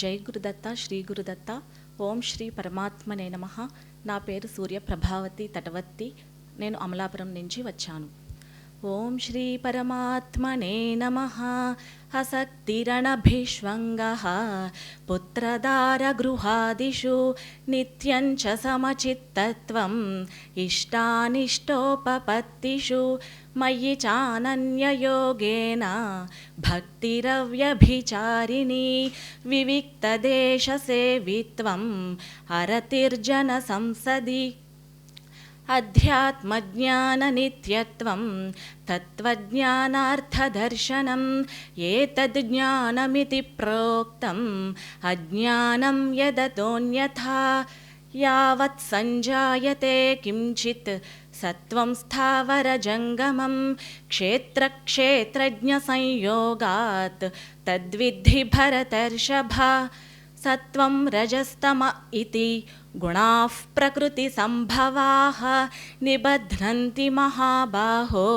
జై గురుదత్త శ్రీ గురుదత్త. ఓం శ్రీ పరమాత్మనే నమః. నా పేరు సూర్య ప్రభావతి తటవర్తి. నేను అమలాపురం నుంచి వచ్చాను. ఓం శ్రీ పరమాత్మనే నమః. అసక్తిరణభిష్వంగః పుత్రదారగృహాదిషు నిత్యం చ సమచిత్తత్వం ఇష్టానిష్టోపపత్తిషు మయి చానన్యయోగేన భక్తిరవ్యభిచారిణి వివిక్తదేశసేవిత్వం అరతిర్జన సంసది అధ్యాత్మజ్ఞాననిత్యత్వం తత్వజ్ఞానార్థదర్శనం ఏతజ్ఞానమితి ప్రోక్తం అజ్ఞానం యదతోన్యథా యావత్ సంజాయతే కించిత్ సత్వం స్థావరజంగమం క్షేత్రక్షేత్రజ్ఞసంయోగాత్ తద్విద్ధి భరతర్షభ. సత్వం రజస్తమ ఇతి గుణాః ప్రకృతి సంభవాః నిబధ్నంతి మహాబాహో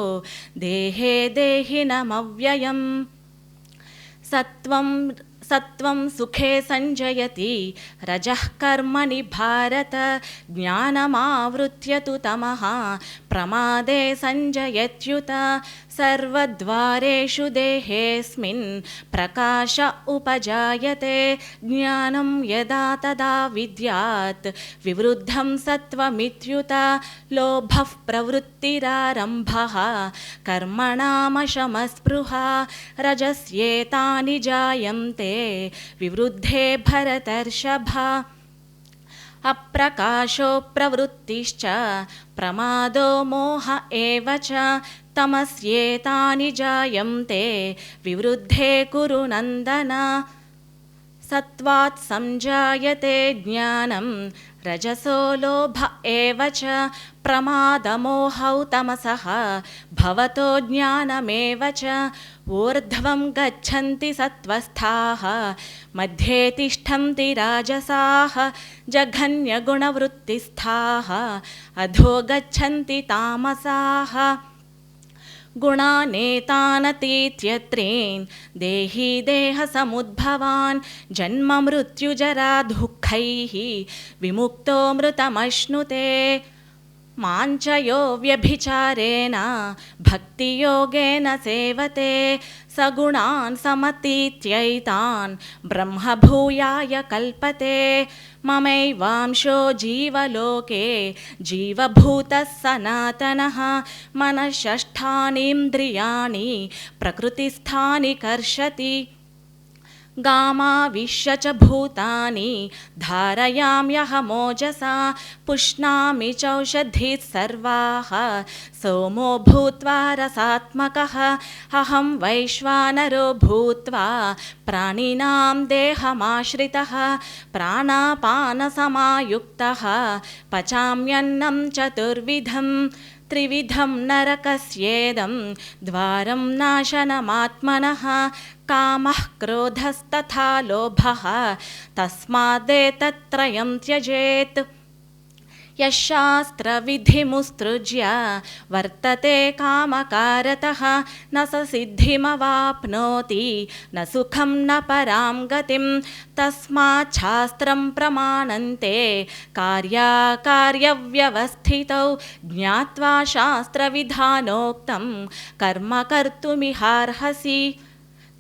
దేహే దేహినమవ్యయం. సత్వం సుఖే సంజయతి రజః కర్మణి భారత జ్ఞానమావృత్య తు తమః ప్రమాదే సంజయత్యుత. సర్వద్వారేషు దేహేస్మిన్ ప్రకాశ ఉపజాయతే జ్ఞానం యదా తదా విద్యాత్ వివృద్ధం సత్వమిత్యుత. లోభః ప్రవృత్తిరారంభః కర్మణామశమస్పృహ రజస్యేతాని జాయంతే వివృద్ధే భరతర్షభ. అప్రకాశో ప్రవృత్తిశ్చ ప్రమాదో మోహ ఏవ చ తమస్యేతాని జాయంతే వివృద్ధే కురు నందన. సత్వాత్ సంజాయతే జ్ఞానం రజసో లోభ ఏవ చ ప్రమాదమోహౌ తమసః భవతో జ్ఞానమేవ చ. ఊర్ధ్వం గచ్చంతి సత్వస్థాః మధ్యే తిష్టంతి రాజసాః జఘన్యగుణవృత్తిస్థాః అధో గచ్చంతి తామసాః. గుణానేతానతీత్యత్రీన్ దేహీ దేహసముద్భవాన్ జన్మ మృత్యుజరా దుఃఖైః విముక్తో మృతమశ్నుతే. మాంచయో వ్యభిచారేణ భక్తియోగేన సేవతే సగుణాన్ సమతీత్యైతాన్ బ్రహ్మభూయాయ కల్పతే. మమైవాంశో జీవలోకే జీవభూతః సనాతనః మనఃషష్ఠానీంద్రియాణి ప్రకృతిస్థాని కర్షతి. గామావిశ్య చ భూతాని ధారయామ్యహమోజసా పుష్ణామి చౌషధీః సర్వాః సోమో భూత్వా రసాత్మకః. అహం వైశ్వానరో భూత్వా ప్రాణినాం దేహమాశ్రితః ప్రాణాపానసమాయుక్తః పచామ్యన్నం చతుర్విధం. త్రివిధం నరకస్యేదం ద్వారం నాశనమాత్మనః కామః క్రోధస్తథా లోభః తస్మాదేతత్త్రయం త్యజేత్. యశాస్త్రవిధిముత్సృజ్య వర్తతే కామకారతః న స సిద్ధిమవాప్నోతి న సుఖం న పరాం గతిం. తస్మాచ్ఛాస్త్రం ప్రమాణంతే కార్యాకార్యవ్యవస్థితౌ జ్ఞాత్వా శాస్త్రవిధానోక్తం కర్మ కర్తుమిహార్హసి.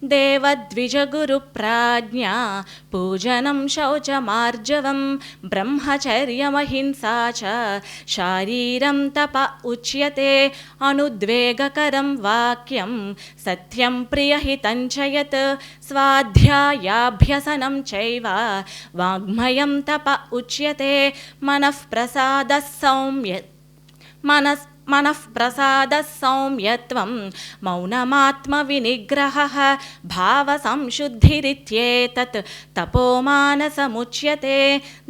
దేవద్విజగురుప్రాజ్ఞా పూజనం శౌచమార్జవం బ్రహ్మచర్యమహింసా చ శారీరం తప ఉచ్యతే. అనుద్వేగకరం వాక్యం సత్యం ప్రియహితం చ యత్ స్వాధ్యాయాభ్యసనం చైవ వాగ్మయం తప ఉచ్యతే. మనఃప్రసాదः సౌమ్యత్వం మౌనమాత్మవినిగ్రహः భావసంశుద్ధిరిత్యేతత్ తపోమానసముచ్యతే.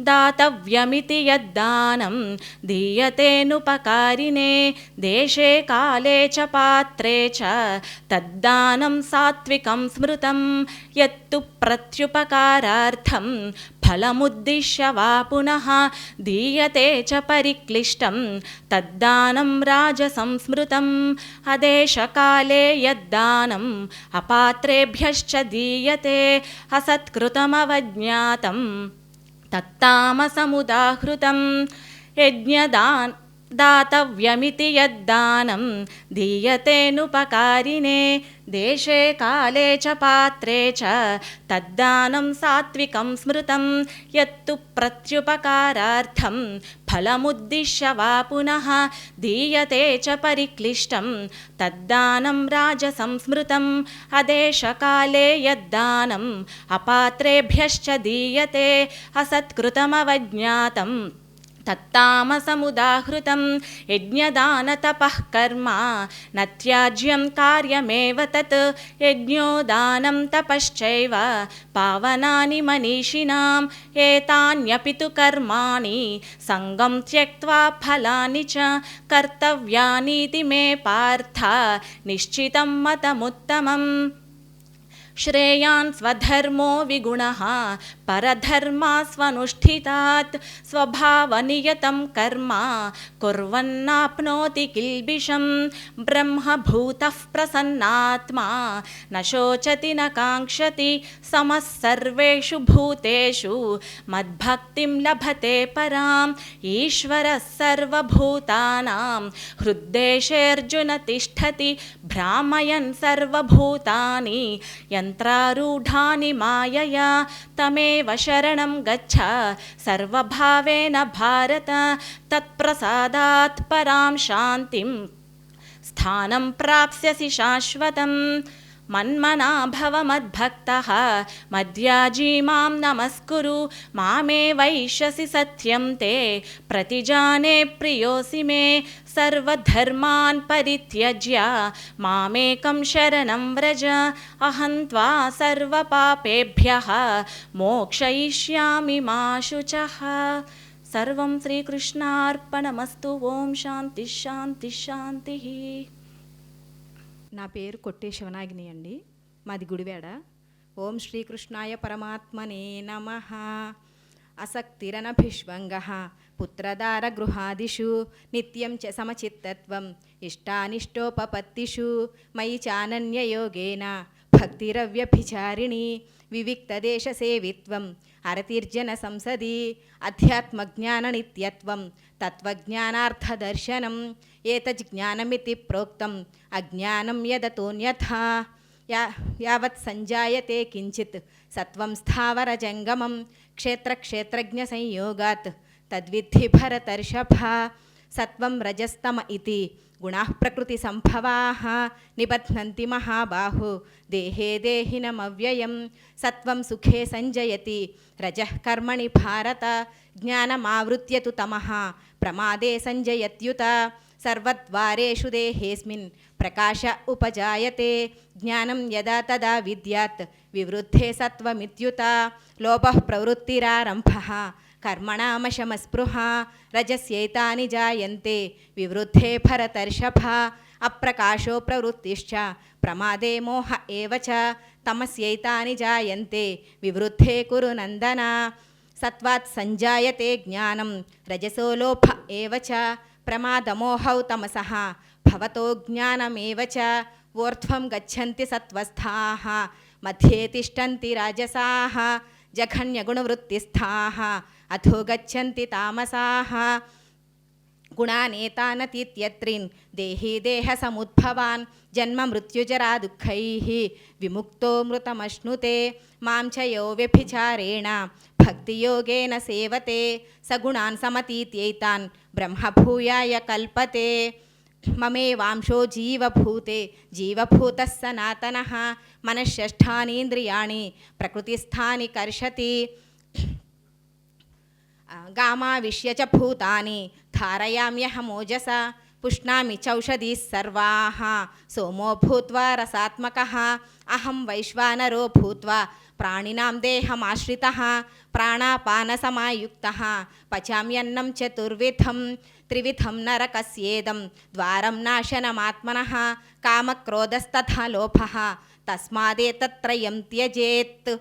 దాతవ్యమితి యద్దానం దీయతేనుపకారిణే దేశే కాలే చ పాత్రే చ తద్దానం సాత్వికం స్మృతం. యత్తు ప్రత్యుపకారార్థం फलमुद्दिश्य वा पुनः दीयते च परिक्लिष्टं तद्दानं राजसंस्मृतम् अदेशकाले यद्दानम् अपात्रेभ्यश्च दीयते असत्कृतमवज्ञातं तत्तामसमुदाहृतं दातव्यमिति यद्दानं दीयतेनुपकारिणे देशे काले च पात्रे च तद्दानं सात्विकं स्मृतं यत्तु प्रत्युपकारार्थं फलमुद्दिश्य वा पुनः दीयते च परिक्लिष्टं तद्दानं राजसंस्मृतम् अदेशकाले यद्दानम् अपात्रेभ्यश्च दीयते असत्कृतमवज्ञातं तत्तामसमुदाहृतं यज्ञदानतपः कर्म न त्याज्यं कार्यमेव तत् यज्ञो दानं तपश्चैव पावनानि मनीषिणाम् एतान्यपि तु कर्माणि सङ्गं त्यक्त्वा फलानि च कर्तव्यानीति मे पार्थ निश्चितं मतमुत्तमम् श्रेयान् स्वधर्मो विगुणः परधर्मा स्वनुष्ठितात् स्वभावनियतं कर्म कुर्वन्नाप्नोति किल्बिषं ब्रह्मभूतः प्रसन्नात्मा न शोचति न काङ्क्षति समः सर्वेषु भूतेषु मद्भक्तिं लभते पराम् ईश्वरः सर्वभूतानां हृद्देशेऽर्जुन तिष्ठति भ्रामयन् सर्वभूतानि यन्त्रारूढानि मायया तमेव शरणं गच्छ सर्वभावेन भारत तत्प्रसादात् परां शान्तिं स्थानं प्राप्स्यसि शाश्वतम् मन्मना भव मद्भक्तः मद्याजी मां नमस्कुरु मामे वैष्यसि सत्यं ते प्रतिजाने प्रियोऽसि मे सर्वधर्मान् परित्यज्य मामेकं शरणं व्रज अहं त्वा सर्वपापेभ्यः मोक्षयिष्यामि मा शुचः। सर्वं శ్రీకృష్ణార్పణమస్తు. ఓం శాంతి శాంతి శాంతి. నా పేరు కొట్టే శివనాగిని అండి. మాది గుడివాడ. ఓం శ్రీకృష్ణాయ పరమాత్మనే నమః. అసక్తిరనభిష్వంగః పుత్రదార గృహాదిషు నిత్యం చ సమచిత్తత్వం ఇష్టానిష్టోపపత్తిషు మయి చానన్యయోగేన భక్తిరవ్యభిచారిణి వివిక్తదేశసేవిత్వం అరతిర్జన సంసది అధ్యాత్మజ్ఞాననిత్యత్వం తత్వజ్ఞానార్థదర్శనం ఏతజ్జ్ఞానమితి ప్రోక్తం అజ్ఞానం యదతోన్యథా యావత్ సంజాయతే కించిత్ సత్వం స్థావరజంగమం క్షేత్రక్షేత్రజ్ఞ సంయోగాత్ తద్విద్ధి భరతర్షభ. సత్వం రజస్తమ ఇతి గుణాః ప్రకృతి సంభవాః నిబధ్నంతి మహాబాహు దేహే దేహినమవ్యయం. సత్వం సుఖే సంజయతి రజః కర్మణి భారత జ్ఞానమావృత్య తు తమః ప్రమాదే సంజయత్యుత. సర్వద్వారేషు దేహేస్మిన్ ప్రకాశ ఉపజాయతే జ్ఞానం యదా తదా విద్యాత్ వివృద్ధే సత్వమిత్యుత. లోభః ప్రవృత్తిరారంభః కర్మణామశమస్పృహ రజస్యైతాని జాయంతే వివృద్ధే భరతర్షభ. అప్రకాశో ప్రవృత్తిశ్చ ప్రమాదే మోహ ఏవ చ తమస్యైతాని జాయంతే వివృద్ధే కురు నందన. సత్వాత్ సంజాయతే జ్ఞానం రజసో లోభ ఏవ చ ప్రమాదమోహౌ తమసః భవతో జ్ఞానమేవ చ. ఊర్ధ్వం గచ్చంతి సత్వస్థాః మధ్యే తిష్టంతి రాజసాః జఘన్యగుణవృత్తిస్థాః అథో గచ్చంతి తామసాః. గుణానేతానతీత్యత్రీన్ దేహీ దేహ సముద్భవాన్ జన్మ మృత్యుజరా దుఃఖైః విముక్తో మృతమశ్నుతే. మాం చ యో వ్యభిచారేణ భక్తియోగేన సేవతే సగుణాన్ సమతీత్యైతాన్ బ్రహ్మభూయాయ కల్పతే. మమేవాంశో జీవభూతే జీవభూతః సనాతనః మనశ్షష్ఠానీంద్రియాణి ప్రకృతిస్థాని కర్షతి. గామావిశ్య చ భూతాని ధారయామ్యహమోజస పుష్ణామి చౌషధీः సర్వాః సోమో భూత్వా రసాత్మకः. అహం వైశ్వానరో భూత్వా ప్రాణినాం దేహమాశ్రితः ప్రాణాపానసమాయుక్తः పచామ్యన్నం చతుర్విధం త్రివిధం నరకస్యేదం ద్వారం నాశనమాత్మనః కామక్రోధస్తథా లోభः తస్మాదేతత్రయం త్యజేత్.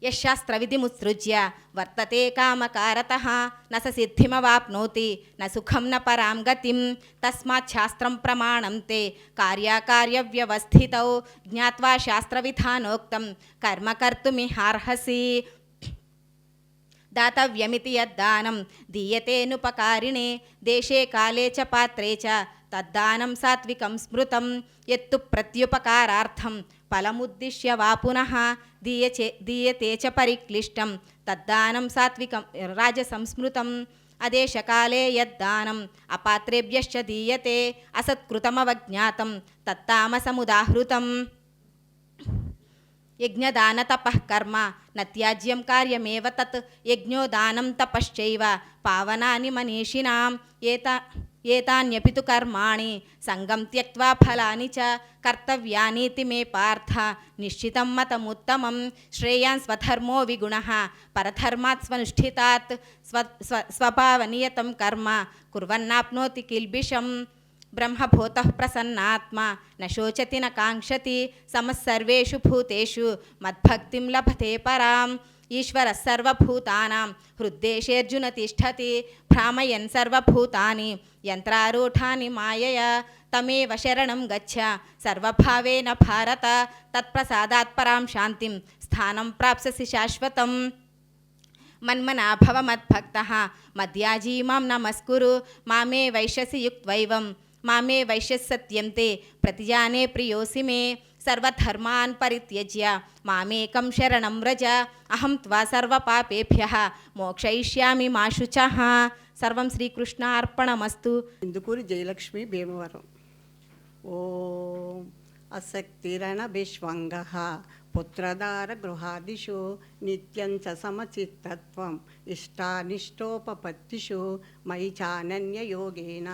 యశాస్త్రవిధిముత్సృజ్య వర్తతే కామకారతః న స సిద్ధిమవాప్నోతి న సుఖం న పరాం గతిం తస్మాత్ శాస్త్రం ప్రమాణం తే కార్యాకార్యవ్యవస్థితౌ జ్ఞాత్వా శాస్త్రవిధానోక్తం కర్మ కర్తుమిహార్హసి దాతవ్యమితి యద్దానం దీయతేనుపకారిణే దేశే కాలే చ పాత్రే చ తద్దానం సాత్వికం స్మృతం ఎత్తు ప్రత్యుపకారార్థం ఫలముద్దిశ్య వా పునః దీయతే చ పరిక్లిష్టం తద్దానం సాత్వికం రాజసంస్మృతం అదేశకాలే యద్దానం అపాత్రేభ్యశ్చ దీయతే అసత్కృతమవజ్ఞాతం తత్తామసముదాహృతం యజ్ఞదానతపః కర్మ నత్యాజ్యం కార్యమేవ తత్ యజ్ఞో దానం తపశ్చైవ పావనాని మనీషిణాం ఏతాన్యపి తు కర్మాణి సంగం త్యక్త్వా ఫలాని చ కర్తవ్యానీతి మే పార్థ నిశ్చితం మతముత్తమం శ్రేయాన్ స్వధర్మో విగుణః పరధర్మాత్ స్వనుష్ఠితాత్ స్వభావనియతం కర్మ కుర్వన్నాప్నోతి కిల్బిషం బ్రహ్మభూతః ప్రసన్నాత్మా న శోచతి న కాంక్షతి సమస్సర్వేషు భూతేషు మద్భక్తిం లభతే పరాం ఈశ్వరः సర్వభూతానాం హృద్దేశేర్జున తిష్టతి భ్రామయన్ సర్వభూతాని యంత్రారూఢాని మాయయా తమేవ శరణం గచ్చ సర్వభావేన భారత తత్ప్రసాదాత్ పరాం శాంతిం స్థానం ప్రాప్స్యసి శాశ్వతం మన్మనాభవ మద్భక్తః మద్యాజీ మాం నమస్కురు మామే వైశ్యసి యుక్త్వైవం మామే వైశ్యసత్యం తే ప్రతిజానే ప్రియోసి మే సర్వధర్మాన్ పరిత్యజ్య మామేకం శరణం వ్రజ అహం త్వా సర్వపాపేభ్యః మోక్షయిష్యామి మా శుచః. సర్వం శ్రీకృష్ణార్పణమస్తు. ఇందుకూరి జయలక్ష్మి భీమవరం. ఓం అసక్తిరణభిష్వంగః పుత్రదార గృహాదిషు నిత్యం చ సమచిత్తత్వం ఇష్టానిష్టోపపత్తిషు మయి చానన్యయోగేన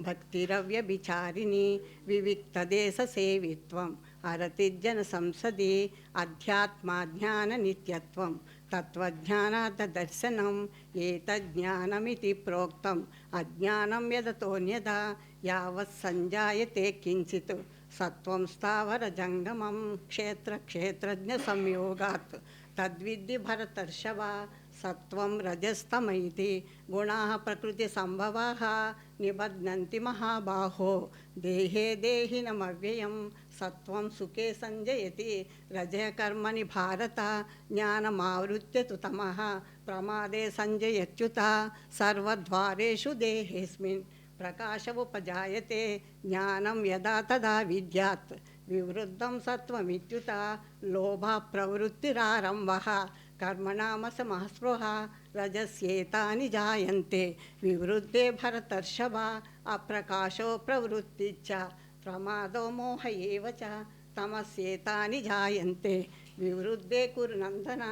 భక్తిరవ్యభిచారిణి వివిక్తదేశసేవిత్వం అరతిజ్జన సంసది అధ్యాత్మాజ్ఞాన నిత్యత్వం తత్వజ్ఞానార్థ దర్శనం ఏతజ్ఞానమితి ప్రోక్తం అజ్ఞానం యదతోన్యదా యావత్ సంజాయతే కించిత్ సత్వం స్థావర జంగమం క్షేత్రజ్ఞ సంయోగాత్ తద్విద్ధి భరతర్షభ సత్వం రజస్తమైతి గుణాః ప్రకృతి సంభవాః నిబధ్నంతి మహాబాహో దేహే దేహినమవ్యయం సత్వం సుఖే సంజయతి రజః కర్మణి భారత జ్ఞానమావృత్య తు తమః ప్రమాదే సంజయత్యుత సర్వద్వారేషు దేహేస్మిన్ ప్రకాశముపజాయతే జ్ఞానం యదా తదా విద్యాత్ వివృద్ధం సత్వమిత్యుత లోభ ప్రవృత్తిరారంభః కర్మణామసమః స్పృహ రజస్యేతాని జాయంతే వివృద్ధే భరతర్షభ అప్రకాశో ప్రవృత్తిచ్చ ప్రమాదో మోహ ఏవ చ తమస్యేతాని జాయంతే వివృద్ధే కురు నందన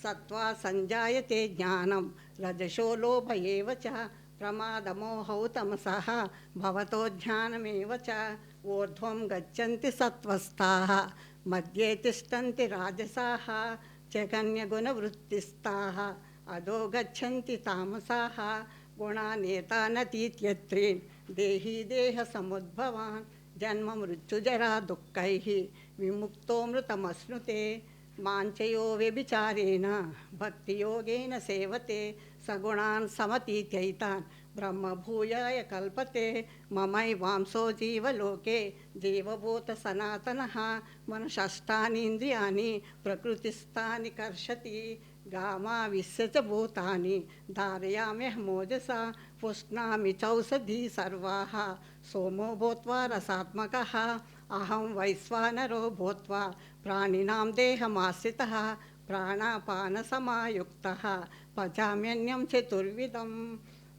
సత్వా సంజాయతే జ్ఞానం రజసో లోభ ఏవ చ ప్రమాదమోహౌ తమసః భవతో జ్ఞానమేవ చ ఊర్ధ్వం గచ్చంతి సత్వస్థాః మధ్యే తిష్టంతి రాజసాః జగన్యగుణవృత్తిస్థాః అధో గచ్చంతి తామసాః గుణానేతానతీత్యత్రీన్ దేహీ దేహ సముద్భవాన్ జన్మ మృత్యుజరా దుఃఖైః విముక్తో మృతమశ్నుతే మాంచయో వ్యభిచారేణ భక్తియోగేన సేవతే సగుణాన్ సమతీత్యైతాన్ బ్రహ్మభూయాయ కల్పతే మమైవాంసో జీవలోకే జీవభూత సనాతనః మనషష్టానీంద్రియాణి ప్రకృతిస్థాని కర్షతి గామావిశ్య చ భూతాని ధారయామ్యహమోజసా పుష్ణామి చౌషధీ సర్వాః సోమో భూత్వా రసాత్మకः అహం వైశ్వానరో భూత్వా ప్రాణినాం దేహమాశ్రితः ప్రాణాపానసమాయుక్తः పచామ్యన్యం చతుర్విధం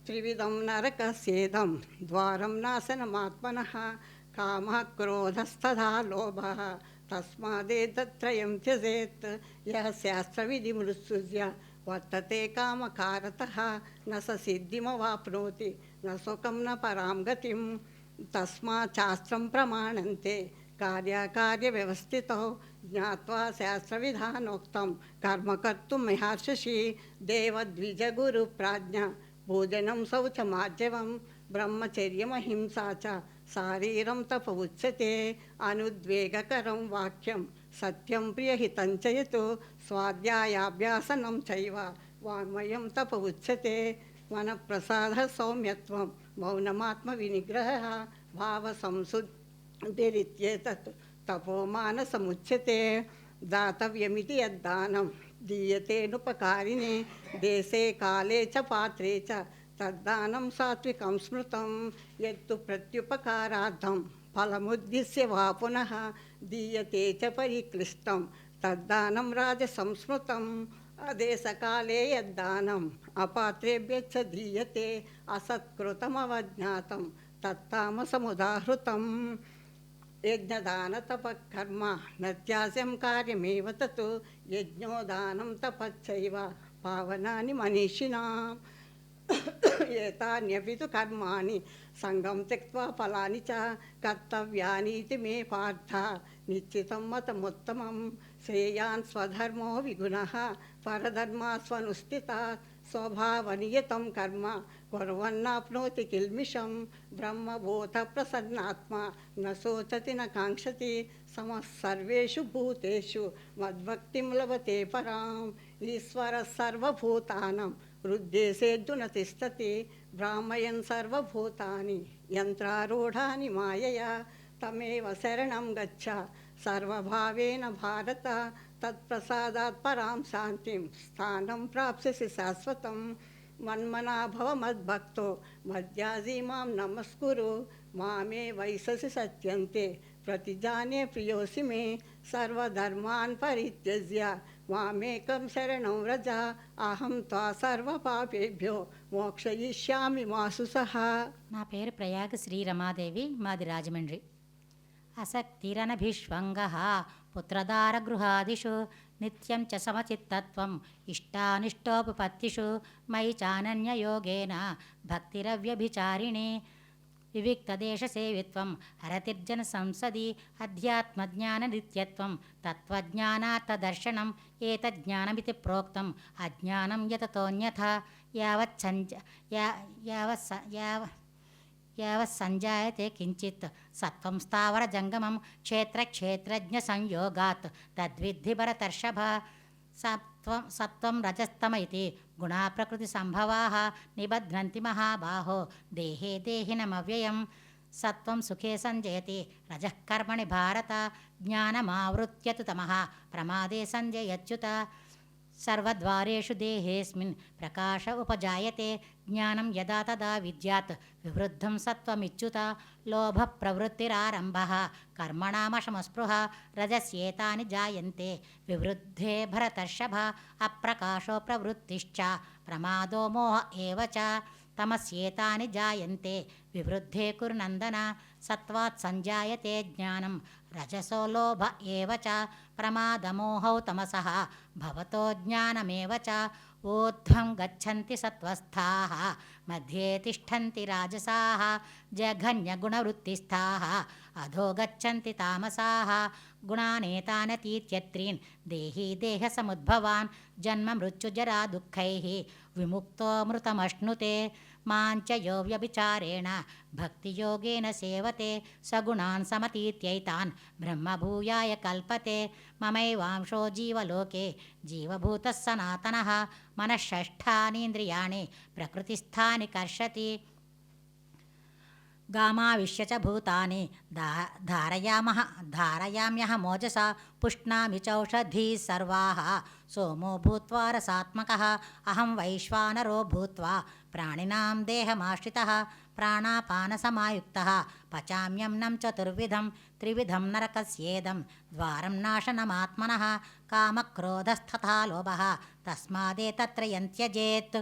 త్రివిధం నరకస్యేదం ద్వారం నాశనమాత్మనः కామः క్రోధస్తథా లోభः తస్మాదేతత్రయం త్యజేత్ యః శాస్త్రవిధిముత్సృజ్య వర్తతే కామకారతః న స సిద్ధిమవాప్నోతి న సుఖం న పరాం గతిం తస్మాత్ శాస్త్రం ప్రమాణంతే కార్యకార్యవ్యవస్థితౌ జ్ఞాత్వా శాస్త్రవిధానోక్తం కర్మ కర్తుమిహార్షసి దేవద్విజగురు ప్రాజ్ఞ భోజనం శౌచమార్జవం బ్రహ్మచర్యమహింసా చ శారీరం తప ఉచ్యతే అనుద్వేగకరం వాక్యం सत्यं प्रियहितं च यत् स्वाध्यायाभ्यासनं चैव वाङ्मयं तप उच्यते मनप्रसादः सौम्यत्वं मौनमात्मविनिग्रहः भावसंशुद्धिरित्येतत् तपोमानसमुच्यते दातव्यमिति यद्दानं दीयतेनुपकारिणे देशे काले च पात्रे च तद्दानं सात्विकं स्मृतं यत्तु प्रत्युपकारार्थं फलमुद्दिश्य वा पुनः दीयते च परिक्लिष्टं तद्दानं राजसंस्मृतम् अदेशकाले यद्दानम् अपात्रेभ्यश्च दीयते असत्कृतमवज्ञातं तत्तामसमुदाहृतम् यज्ञदानतपःकर्म नत्यास्यं कार्यमेव तत् यज्ञो दानं तपश्चैव पावनानि मनीषिणाम् एतान्यपि तु कर्माणि सङ्गं त्यक्त्वा फलानि च कर्तव्यानीति मे पार्थ निश्चितं मतमुत्तमं श्रेयान् स्वधर्मो विगुणः परधर्मास्वनुष्ठितात् स्वभावनियतं कर्म कुर्वन्नाप्नोति किल्मिषं ब्रह्मभूतप्रसन्नात्मा न शोचति न काङ्क्षति समः सर्वेषु भूतेषु मद्भक्तिं लभते पराम् ईश्वरः सर्वभूतानां हृद्देशेऽर्जुन न तिष्ठति भ्रामयन् सर्वभूतानि यन्त्रारूढानि मायया तमेव शरणं गच्छ सर्वभावेन भारत तत्प्रसादात् परां शान्तिं स्थानं प्राप्स्यसि शाश्वतं मन्मना भव मद्भक्तो मद्याजी मां नमस्कुरु मामे वैससि सत्यन्ते प्रतिजाने प्रियोऽसि मे सर्वधर्मान् परित्यज्य मामेकं शरणं व्रज अहं त्वा सर्वपापेभ्यो మోక్షయిష్యామి మాసు సహా. నా పేరు ప్రయాగ శ్రీ రమాదేవి, మాది రాజమండ్రి. అసక్తిరనభిష్వంగ పుత్రదారగృహాదిషు నిత్యం చ సమచిత్తత్వం ఇష్టానిష్టోపపత్తిషు మయి చానన్యయోగేన భక్తిరవ్యభిచారిణి వివిక్తదేశసేవిత్వం హరతిర్జన సంసది అధ్యాత్మజ్ఞాననిత్యత్వం తత్వజ్ఞానార్థదర్శనం ఏతజ్ఞానమితి ప్రోక్తం అజ్ఞానం యతతోన్యథా యావత్సంజాయతే కించిత్ సత్వం స్థావర జంగమం క్షేత్రజ్ఞ సంయోగాత్ తద్విద్ధి భరతర్షభ. సత్వం రజస్తమ ఇతి గుణా ప్రకృతి సంభవాః నిబధ్నంతి మహాబాహో దేహే దేహినమవ్యయం. సత్వం సుఖే సంజయతి రజః కర్మణి భారత జ్ఞానమావృత్యతు తమః ప్రమాదే సంజయత్యుత. సర్వద్వారేషు దేహేస్మిన్ ప్రకాశ ఉపజాయతే జ్ఞానం యదా తదా విద్యాత్ వివృద్ధం సత్వమిచ్యుత. లోభ ప్రవృత్తిరారంభః కర్మణామశమస్పృహ రజస్యేతాని జాయంతే వివృద్ధే భరతర్షభ. అప్రకాశో ప్రవృత్తిశ్చ ప్రమాదో మోహ ఏవ చ తమస్యేతాని జాయంతే వివృద్ధే కురునందన. సత్వాత్ సంజాయతే జ్ఞానం రజసో లోభ ఏవ చ ప్రమాదమోహౌ తమసః భవతో జ్ఞానమేవ చ. ఊర్ధ్వం గచ్చంతి సత్వస్థాః మధ్యే తిష్టంతి రాజసాః జఘన్యగుణవృత్తిస్థాః అధో గచ్చంతి తామసాః. గుణానేతానతీత్యత్రీన్ దేహీ దేహసముద్భవాన్ జన్మ మృత్యుజరా దుఃఖైః విముక్తో మృతమశ్నుతే. మాంచ యో వ్యభిచారేణ భక్తియోగేన సేవతే సగుణాన్ సమతీత్యైతాన్ బ్రహ్మభూయాయ కల్పతే. మమైవాంశో జీవలోకే జీవభూతः సనాతనः మనఃషష్ఠానీంద్రియాణి ప్రకృతిస్థాని కర్షతి. గామావిశ్య చ భూతాని ధారయామ్యహం మోజసా పుష్ణామి చౌషధీः సర్వాः సోమో భూత్వా రసాత్మకः. అహం వైశ్వానరో భూత్వా ప్రాణినాం దేహమాశ్రితः ప్రాణాపానసమాయుక్తः పచామ్యన్నం చతుర్విధం త్రివిధం నరకస్యేదం ద్వారం నాశనమాత్మనः. కామక్రోధస్తథా లోభः తస్మాదేతత్రయం త్యజేత్.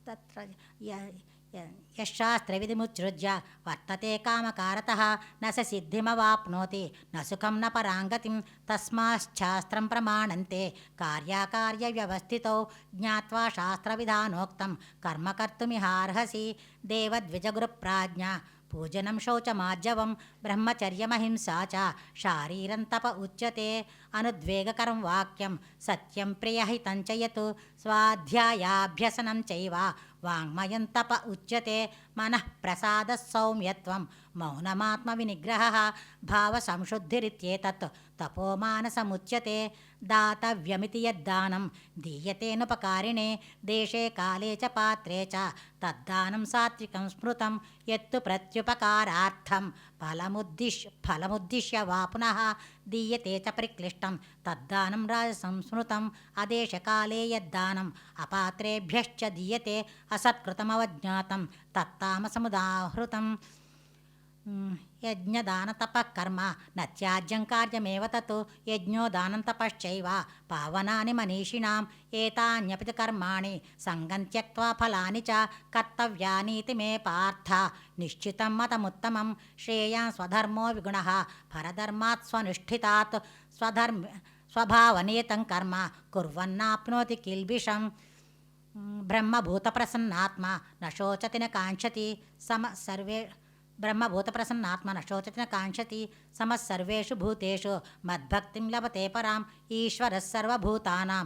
తత్ర యశాస్త్రవిధిముత్సృజ్య వర్తతే కామకారతః న స సిద్ధిమవాప్నోతి న సుఖం న పరాంగతిం. తస్మాచ్ఛాస్త్రం ప్రమాణంతే కార్యాకార్యవ్యవస్థితౌ జ్ఞాత్వా శాస్త్రవిధానోక్తం కర్మ కర్తుమిహార్హసి. దేవద్విజగురుప్రాజ్ఞ పూజనం శౌచమార్జవం బ్రహ్మచర్యమహింసా చ శారీరం తప ఉచ్యతే అనుద్వేగకరం వాక్యం సత్యం ప్రియహితం చ యత్ స్వాధ్యాయాభ్యసనం చైవ వాంగ్మయం తప ఉచ్యతే మనః ప్రసాద సౌమ్యత్వం మౌనమాత్మ వినిగ్రహ భావ సంశుద్ధిరిత్యేతత్ తపోమానసముచ్యతే దాతవ్యమితి యద్దానం దీయతేనుపకారిణే దేశే కాలే చ పాత్రే చ తద్దానం సాత్వికం స్మృతం యత్తు ప్రత్యుపకారార్థం ఫలముద్దిశ్య వా పునః దీయతే చ పరిక్లిష్టం తద్దానం రాజసంస్మృతం అదేశకాలే యద్దానం అపాత్రేభ్యశ్చ దీయతే అసత్కృతమవజ్ఞాతం తత్తామసముదాహృతం యజ్ఞదానతపఃకర్మ నత్యాజ్యం కార్యమేవ తత్ యజ్ఞో దానం తపశ్చైవ పావనాని మనీషిణాం ఏతాన్యపి కర్మాణి సంగం త్యక్త్వా ఫలాని చ కర్తవ్యానీతి మే పార్థ నిశ్చితం మతముత్తమం శ్రేయాన్ స్వధర్మో విగుణః పరధర్మాత్ స్వనుష్ఠితాత్ స్వభావనీతం కర్మ కుర్వన్నాప్నోతి కిల్బిషం బ్రహ్మభూతప్రసన్నాత్మ నశోచతి న కాంక్షతి బ్రహ్మభూతప్రసన్నాత్మ నశోచతి న కాంక్షతి సమः సర్వేషు భూతేషు మద్భక్తిం లభతే పరాం ఈశ్వరः సర్వభూతానాం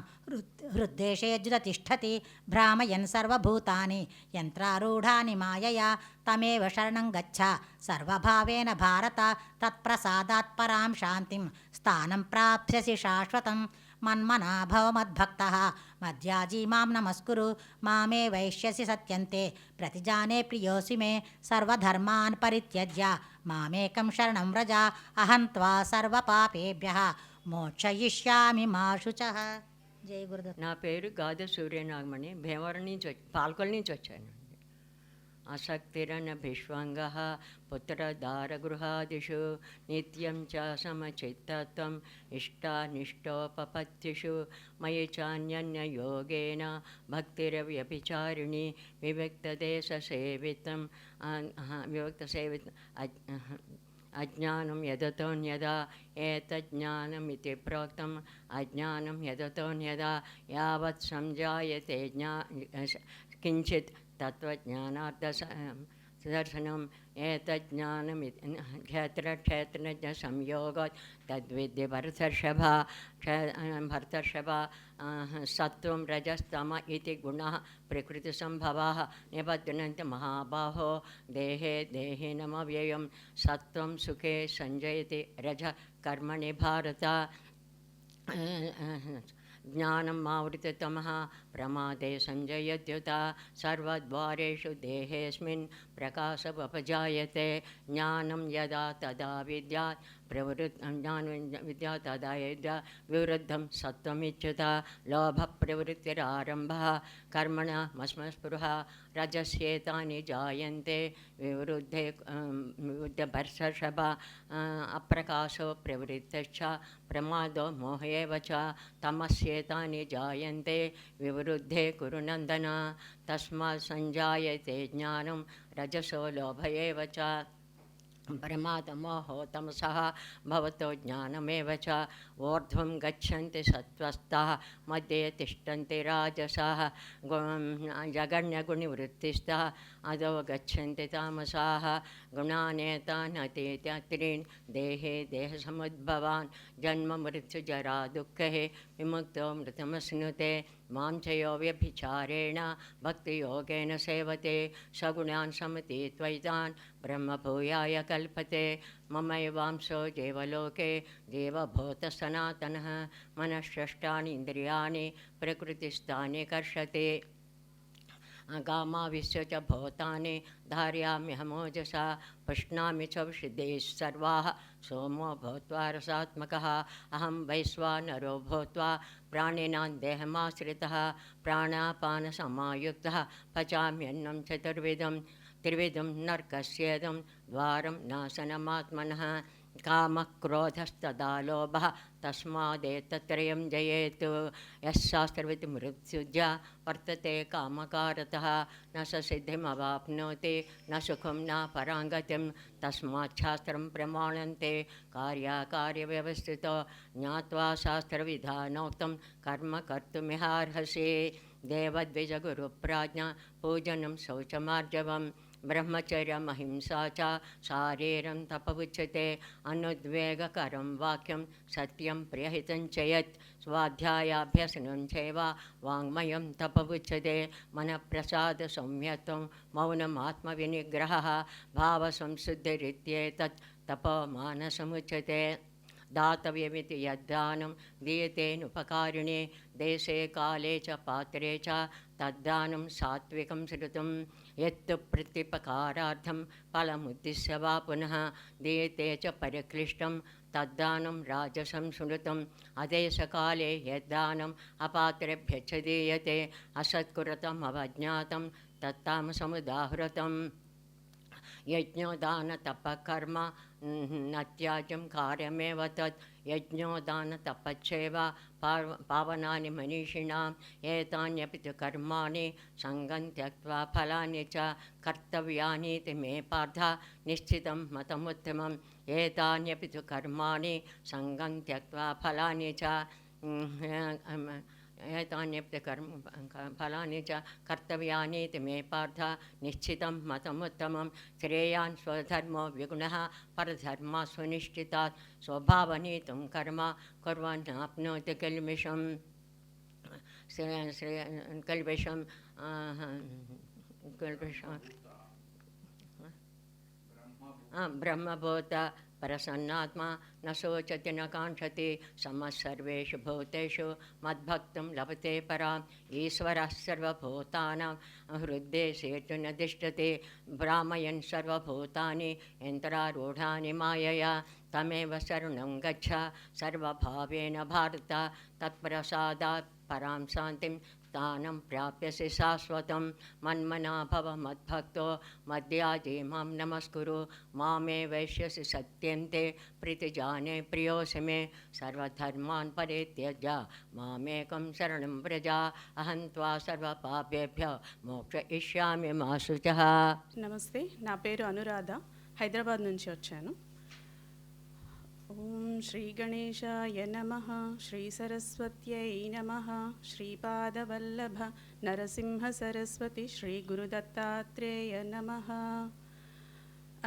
హృద్దేశేऽర్జున తిష్టతి భ్రామయన్ సర్వభూతాని యంత్రారూఢాని మాయయా తమేవ శరణం గచ్చ సర్వభావేన భారత తత్ప్రసాదాత్ పరాం శాంతిం స్థానం ప్రాప్స్యసి శాశ్వతం మన్మనా భవ మద్భక్తః మధ్యాజీ మాం నమస్కురు మామే వైష్యసి సత్యంతే ప్రతిజానే ప్రియోసి మే సర్వధర్మాన్ పరిత్యజ్య మామేకం శరణం వ్రజ అహం త్వా సర్వపాపేభ్యః మోక్షయిష్యామి మా శుచః. జై గురుదత్త. నా పేరు గాద సూర్యనాగమణి, భీమవరం నుంచి పాల్కొల్ నుంచి వచ్చాను. అసక్తిరన భిష్వంగః పుత్రదారగృహాదిషు నిత్యం చ సమచిత్తత్వం ఇష్టానిష్టోపపత్తిషు మయి చాన్యన్యయోగేన భక్తిరవ్యభిచారిణి వివిక్తదేశసేవితం అజ్ఞానం యదతోన్యదా ఏతజ్ఞానమితి ప్రోక్తం అజ్ఞానం యదతోన్యదా యావత్ సంజాయతే కించిత్ తత్వజ్ఞానార్థ దర్శనం ఏతజ్ఞానమితి క్షేత్రజ్ఞ సంయోగాత్ తద్విద్య భరతర్షభ సత్వం రజస్తమ ఇది గుణః ప్రకృతి సంభవాః నిబధ్నంతి మహాబాహో దేహే దేహినమవ్యయం సత్వం సుఖే సంజయతి రజ కర్మణి భారత జ్ఞానం మావృతతమః ప్రమాదే సంజయత్యుత సర్వద్వారేషు దేహేస్మిన్ ప్రకాశవపజాయతే జ్ఞానం యదా తదా విద్యాత్ విద్యా తదా వివృద్ధం సత్వమిచ్యుత లోభ ప్రవృత్తిరారంభः కర్మణ మస్మస్పృహ రజస్యేతాని జాయంతే వివృద్ధే భర్షభ అప్రకాశో ప్రవృత్తశ్చ ప్రమాదో మోహేవ చ తమస్యేతాని జాయంతే వివృద్ధే కురు నందన తస్మాత్ సంజాయతే జ్ఞానం రజసో లోభ ఏవ చ ప్రమాదమోహో తమసః భవతో జ్ఞానమేవ చ ఊర్ధ్వం గచ్చంతి సత్వస్థः మధ్యే తిష్టంతి రాజసः జగన్యగుణివృత్తిస్థः అదో గచ్చంతి తామసాः గుణానేతాన్ అతీత్యాత్రీన్ దేహే దేహసముద్భవాన్ జన్మ మృత్యుజరా దుఃఖే విముక్తో మృతమశ్నుతే మాం చయో వ్యభిచారేణ భక్తియోగేన సేవతే సగుణాన్ సమతీత్వైతాన్ బ్రహ్మభూయాయ కల్పతే మమైవాంశో జీవలోకే జీవభూత సనాతనః మనఃషష్టాని ఇంద్రియాణి ప్రకృతిస్థాని కర్షతే గామావిశ్య చ భూతాని ధార్యామ్యహమోజసా పుష్ణామి చ విషుద్ధేः సర్వాः సోమో భూత్వా రసాత్మకः అహం వైశ్వానరో భూత్వా ప్రాణినాం దేహమాశ్రితः ప్రాణాపానసమాయుక్తः పచామ్యన్నం త్రివిధం నర్కస్యేదం ద్వారం నాశనమాత్మనः కామః క్రోధస్తదా లోభः తస్మాదేతత్రయం జయేత్ యశాస్త్రవిత్ మృత్యుజా వర్తతే కామకారతः న స సిద్ధిమవాప్నోతి న సుఖం న పరాంగతిం తస్మాత్ శాస్త్రం ప్రమాణంతే కార్యాకార్యవ్యవస్థితో జ్ఞాత్వా శాస్త్రవిధానోక్తం కర్మ కర్తుమిహార్హసి దేవద్విజగురుప్రాజ్ఞ పూజనం శౌచమార్జవం ब्रह्मचर्यमहिंसा च शारीरं तप उच्यते अनुद्वेगकरं वाक्यं सत्यं प्रियहितं च यत् स्वाध्यायाभ्यसनं चैव वाङ्मयं तप उच्यते मनःप्रसादसंयतं मौनमात्मविनिग्रहः भावसंशुद्धिरित्येतत् तपमानसमुच्यते दातव्यमिति यद्दानं दीयतेनुपकारिणे देशे काले च पात्रे च तद्दानं सात्विकं श्रुतं यत्तु प्रत्युपकारार्थं फलमुद्दिश्य वा पुनः दीयते च परिक्लिष्टं तद्दानं राजसं स्मृतम् अदेशकाले यद्दानम् अपात्रेभ्यश्च दीयते असत्कृतम् अवज्ञातं तत्तामसमुदाहृतम् यज्ञोदानतपकर्म न त्याज्यं कार्यमेव तत् यज्ञोदानतपश्चैव पावनानि मनीषिणां एतान्यपि तु कर्माणि सङ्गं त्यक्त्वा फलानि च कर्तव्यानीति मे पार्थ निश्चितं मतमुत्तमम् एतान्यपि तु कर्माणि सङ्गं त्यक्त्वा फलानि च एतान्यपि फलानि च कर्तव्यानीति मे पार्थ निश्चितं मतमुत्तमं श्रेयान् स्वधर्मो विगुणः परधर्मा सुनिश्चितात् स्वभावनीतं कर्म कुर्वन्नाप्नोति किल्बिषं ब्रह्मभूत प्रसन्नात्मा न शोचति न काङ्क्षति समः सर्वेषु भूतेषु मद्भक्तुं लभते पराम् ईश्वरः सर्वभूतानां हृद्देशेषु न तिष्ठति भ्रामयन् सर्वभूतानि यन्त्रारूढानि मायया तमेव शरणं गच्छ सर्वभावेन भारत तत्प्रसादात् परां शान्तिं स्थानं प्राप्यसि शाश्वतं मन्मना भव मद्भक्तो मद्याजी मां नमस्कुरु मामे वैश्यसि सत्यन्ते प्रीतिजाने प्रियोऽसि मे सर्वधर्मान् परित्यज्य मामेकं शरणं व्रज अहं त्वा सर्वपापेभ्यो मोक्षयिष्यामि मा शुचः. నమస్తే, నా పేరు అనురాధ, హైదరాబాద్ నుంచి వచ్చాను. ఓం శ్రీ గణేశాయ నమః, శ్రీ సరస్వత్యై నమః, శ్రీపాదవల్లభ నరసింహ సరస్వతి శ్రీ గురుదత్తాత్రేయ నమః.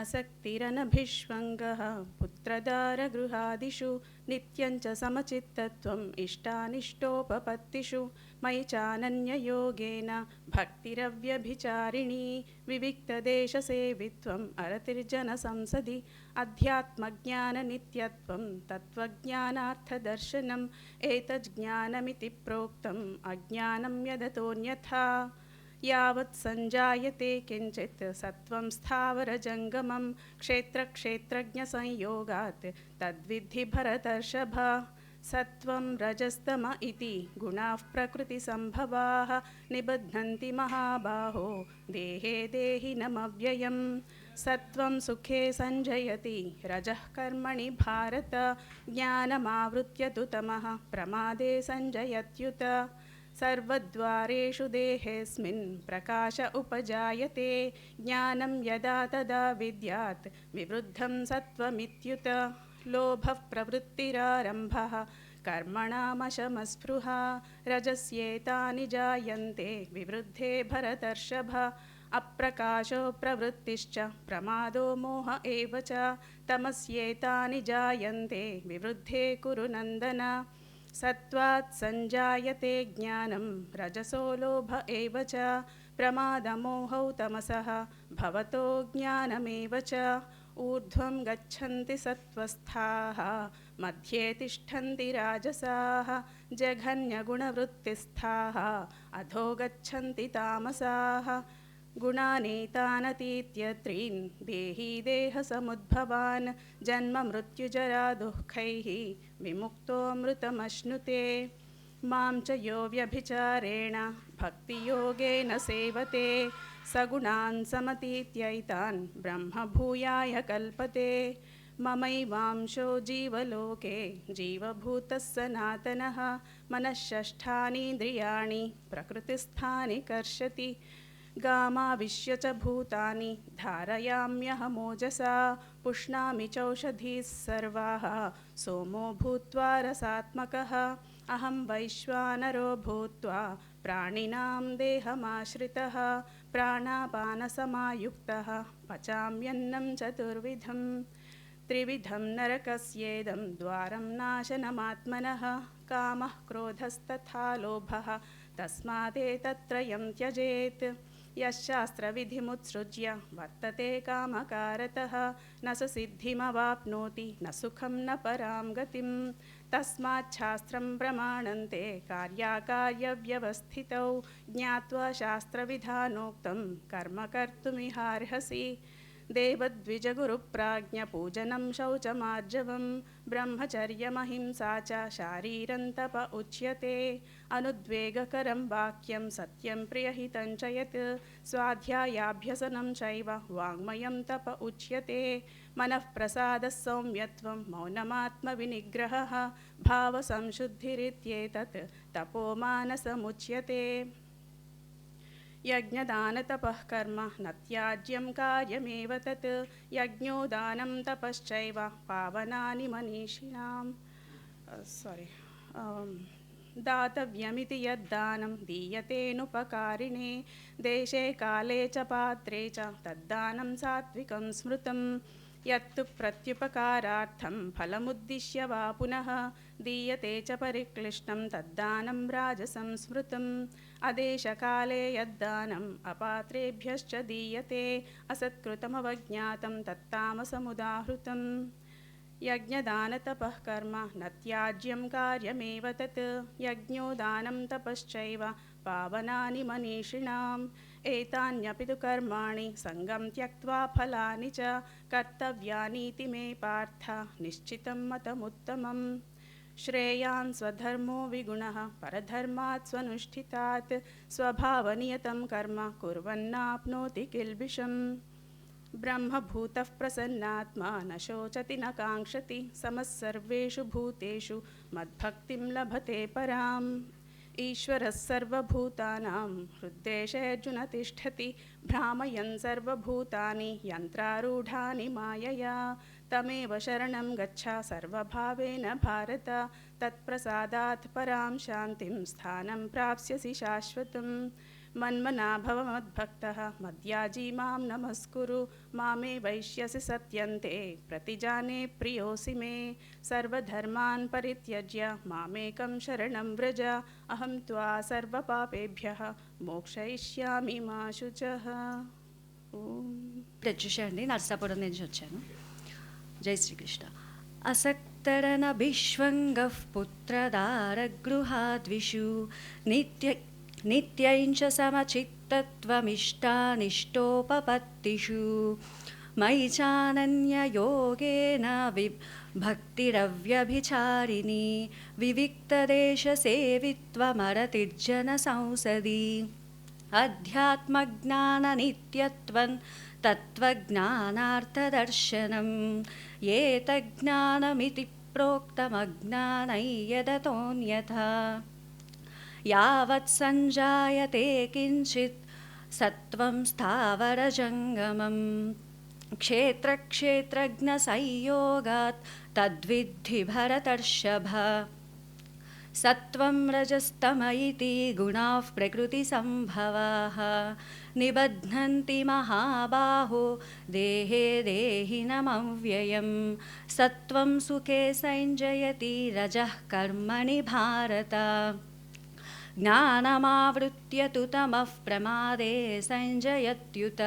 असक्तिरनभिष्वङ्गः पुत्रदारगृहादिषु नित्यं च समचित्तत्वम् इष्टानिष्टोपपत्तिषु मयि चानन्ययोगेन भक्तिरव्यभिचारिणी विविक्तदेशसेवित्वम् अरतिर्जनसंसदि अध्यात्मज्ञाननित्यत्वं तत्त्वज्ञानार्थदर्शनम् एतज्ज्ञानमिति प्रोक्तम् अज्ञानं यदतोऽन्यथा यावत् संजायते किंचित् सत्वं स्थावरजङ्गमं क्षेत्रक्षेत्रज्ञसंयोगात् तद्विद्धि भरतर्षभ. सत्वं रजस्तम इति गुणाः प्रकृतिसम्भवाः निबध्नन्ति महाबाहो देहे देहिनमव्ययम्. सत्वं सुखे संजयति रजः कर्मणि भारत ज्ञानमावृत्य तु तमः प्रमादे संजयत्युत. सर्वद्वारेषु देहेऽस्मिन् प्रकाश उपजायते ज्ञानं यदा तदा विद्यात् विवृद्धं सत्वमित्युत. लोभः प्रवृत्तिरारम्भः कर्मणामशमस्पृहा रजस्येतानि जायन्ते विवृद्धे भरतर्षभ. अप्रकाशो प्रवृत्तिश्च प्रमादो मोह एव च तमस्येतानि जायन्ते विवृद्धे कुरु नन्दन. सत्वात् संजायते ज्ञानं रजसो लोभ एव च प्रमादमोहौ तमसः भवतो ज्ञानमेव च. ऊर्ध्वं गच्छन्ति सत्त्वस्थाः मध्ये तिष्ठन्ति राजसाः जघन्यगुणवृत्तिस्थाः अधो गच्छन्ति तामसाः. गुणानेतानतीत्य त्रीन् देही देहसमुद्भवान् जन्म मृत्युजरा दुःखैः विमुक्तोऽमृतमश्नुते. मां च यो व्यभिचारेण भक्तियोगेन सेवते सगुणान् समतीत्यैतान् ब्रह्मभूयाय कल्पते. ममैवांशो जीवलोके जीवभूतः सनातनः मनःषष्ठानीन्द्रियाणि प्रकृतिस्थानि कर्षति गामाविश्य च भूतानि धारयाम्यहमोजसा पुष्णामि चौषधीः सर्वाः सोमो भूत्वा रसात्मकः अहं वैश्वानरो भूत्वा प्राणिनां देहमाश्रितः प्राणापानसमायुक्तः पचाम्यन्नं चतुर्विधं त्रिविधं नरकस्येदं द्वारं नाशनमात्मनः कामः क्रोधस्तथा लोभः तस्मादेतत्त्रयं त्यजेत् यशास्त्रविधिमुत्सृज्य वर्तते कामकारतः न स सिद्धिमवाप्नोति न सुखं न परां गतिं तस्माच्छास्त्रं प्रमाणन्ते कार्याकार्यव्यवस्थितौ ज्ञात्वा शास्त्रविधानोक्तं कर्म कर्तुमिहार्हसि देवद्विजगुरुप्राज्ञपूजनं शौचमार्जवं ब्रह्मचर्यमहिंसा च शारीरं तप उच्यते अनुद्वेगकरं वाक्यं सत्यं प्रियहितं च यत् स्वाध्यायाभ्यसनं चैव वाङ्मयं तप उच्यते मनःप्रसादः सौम्यत्वं मौनमात्मविनिग्रहः भावसंशुद्धिरित्येतत् तपोमानसमुच्यते यज्ञदानतपः कर्म न त्याज्यं कार्यमेव तत् यज्ञोदानं तपश्चैव पावनानि मनीषिणां दातव्यमिति यद्दानं दीयतेनुपकारिणे देशे काले च पात्रे च तद्दानं सात्विकं स्मृतं यत्तु प्रत्युपकारार्थं फलमुद्दिश्य वा पुनः दीयते च परिक्लिष्टं तद्दानं राजसं स्मृतम् अदेशकाले यद्दानम् अपात्रेभ्यश्च दीयते असत्कृतमवज्ञातं तत्तामसमुदाहृतं यज्ञदानतपः कर्म न त्याज्यं कार्यमेव तत् यज्ञोदानं तपश्चैव पावनानि मनीषिणाम् एतान्यपि तु कर्माणि सङ्गं त्यक्त्वा फलानि च कर्तव्यानीति मे पार्थ निश्चितं मतमुत्तमम् श्रेयान् स्वधर्मो विगुणः परधर्मात् स्वनुष्ठितात् स्वभावनियतं कर्म कुर्वन्नाप्नोति किल्बिषम् ब्रह्मभूतः प्रसन्नात्मा न शोचति न काङ्क्षति समः सर्वेषु भूतेषु मद्भक्तिं लभते पराम् ईश्वरः सर्वभूतानां हृद्देशेऽर्जुन तिष्ठति भ्रामयन् सर्वभूतानि यन्त्रारूढानि मायया तमेव शरणं गच्छ सर्वभावेन भारत तत्प्रसादात् परां शान्तिं स्थानं प्राप्स्यसि शाश्वतं मन्मना भव मद्भक्तः मद्याजी मां नमस्कुरु मामे वैश्यसि सत्यन्ते प्रतिजाने प्रियोऽसि मे सर्वधर्मान् परित्यज्य मामेकं शरणं व्रज अहं त्वा सर्वपापेभ्यः మోక్షయిష్యామి మా శుచః. ప్రత్యుషండి నర్సాపురం నుంచి వచ్చాను. జై శ్రీకృష్ణ. అసక్తరన విశ్వంగః పుత్రదారగృహాద్విషు నిత్యైంచ సమచిత్తత్వమిష్టానిష్టోపపత్తిషు మయి చానన్యయోగేన భక్తిరవ్యభిచారిణి వివిక్తదేశసేవిత్వమరతిర్జన సంసది అధ్యాత్మజ్ఞాననిత్యత్వం తత్వజ్ఞానార్థదర్శనం ఏతజ్ఞానమితి ప్రోక్తమజ్ఞానై యదతోన్యథా యావత్ సంజాయతే కించిత్ సత్వం స్థావరజంగమం క్షేత్రజ్ఞసంయోగాత్ తద్విద్ధి భరతర్షభ సత్వం రజస్తమ ఇతి గుణాః ప్రకృతిసంభవాః నిబధ్నంతి మహాబాహో దేహే దేహినమవ్యయం సత్వం సుఖే సంజయతి రజః కర్మణి భారత జ్ఞానమావృత్య తు తమః ప్రమాదే సంజయత్యుత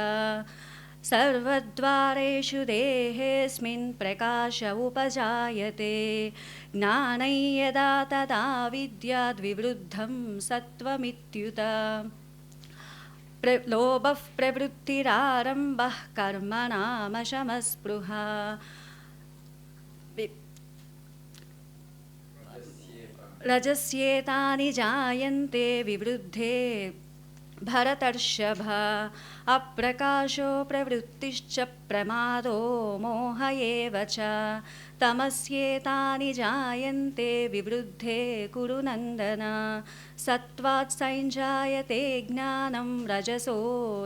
सर्वद्वारेषु देहेऽस्मिन् प्रकाश उपजायते ज्ञानै यदा तदा विद्याद्विवृद्धं सत्त्वमित्युत लोभः प्रवृत्तिरारम्भः कर्मणामशमस्पृहा रजस्येतानि जायन्ते विवृद्धे भरतर्षभ अप्रकाशो प्रवृत्तिश्च प्रमादो मोह एव च तमस्येतानि जायन्ते विवृद्धे कुरु नन्दन सत्त्वात् संजायते ज्ञानं रजसो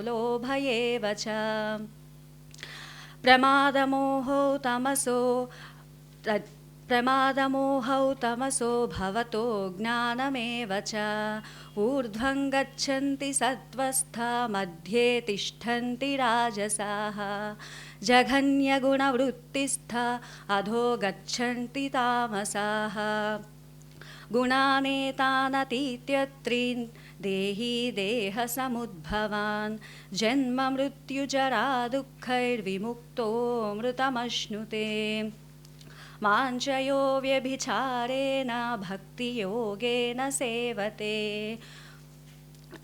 लोभ एव च प्रमादमोहौ तमसो भवतो ज्ञानमेव च ऊर्ध्वं गच्छन्ति सत्त्वस्था मध्ये तिष्ठन्ति राजसाः जघन्यगुणवृत्तिस्था अधो गच्छन्ति तामसाः गुणानेतानतीत्यत्रीन् देही देहसमुद्भवान् जन्ममृत्युजरा दुःखैर्विमुक्तो मृतमश्नुते माञ्चयो व्यभिचारेण भक्तियोगेन सेवते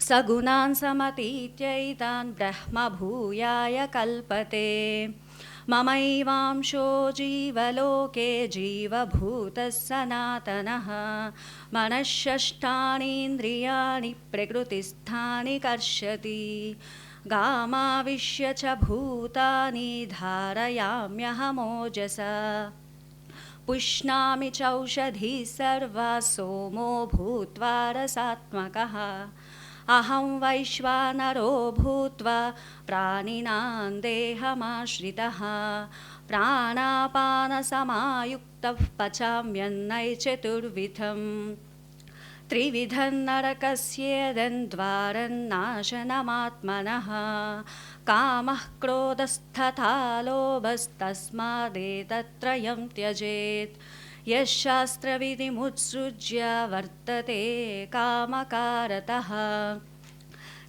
सगुणान् समतीत्यैतान् ब्रह्मभूयाय कल्पते ममैवांशो जीवलोके जीवभूतः सनातनः मनःषष्ठानीन्द्रियाणि प्रकृतिस्थानि कर्षति गामाविश्य च भूतानि धारयाम्यहमोजसा पुष्णामि चौषधिः सर्वा सोमो भूत्वा रसात्मकः अहं वैश्वानरो भूत्वा प्राणिनां देहमाश्रितः प्राणापानसमायुक्तः पचाम्यन्नै चतुर्विधं त्रिविधं नरकस्येदन्द्वारन्नाशनमात्मनः कामः क्रोधस्तथा लोभस्तस्मादेतत्त्रयं त्यजेत् यः शास्त्रविधिमुत्सृज्य वर्तते कामकारतः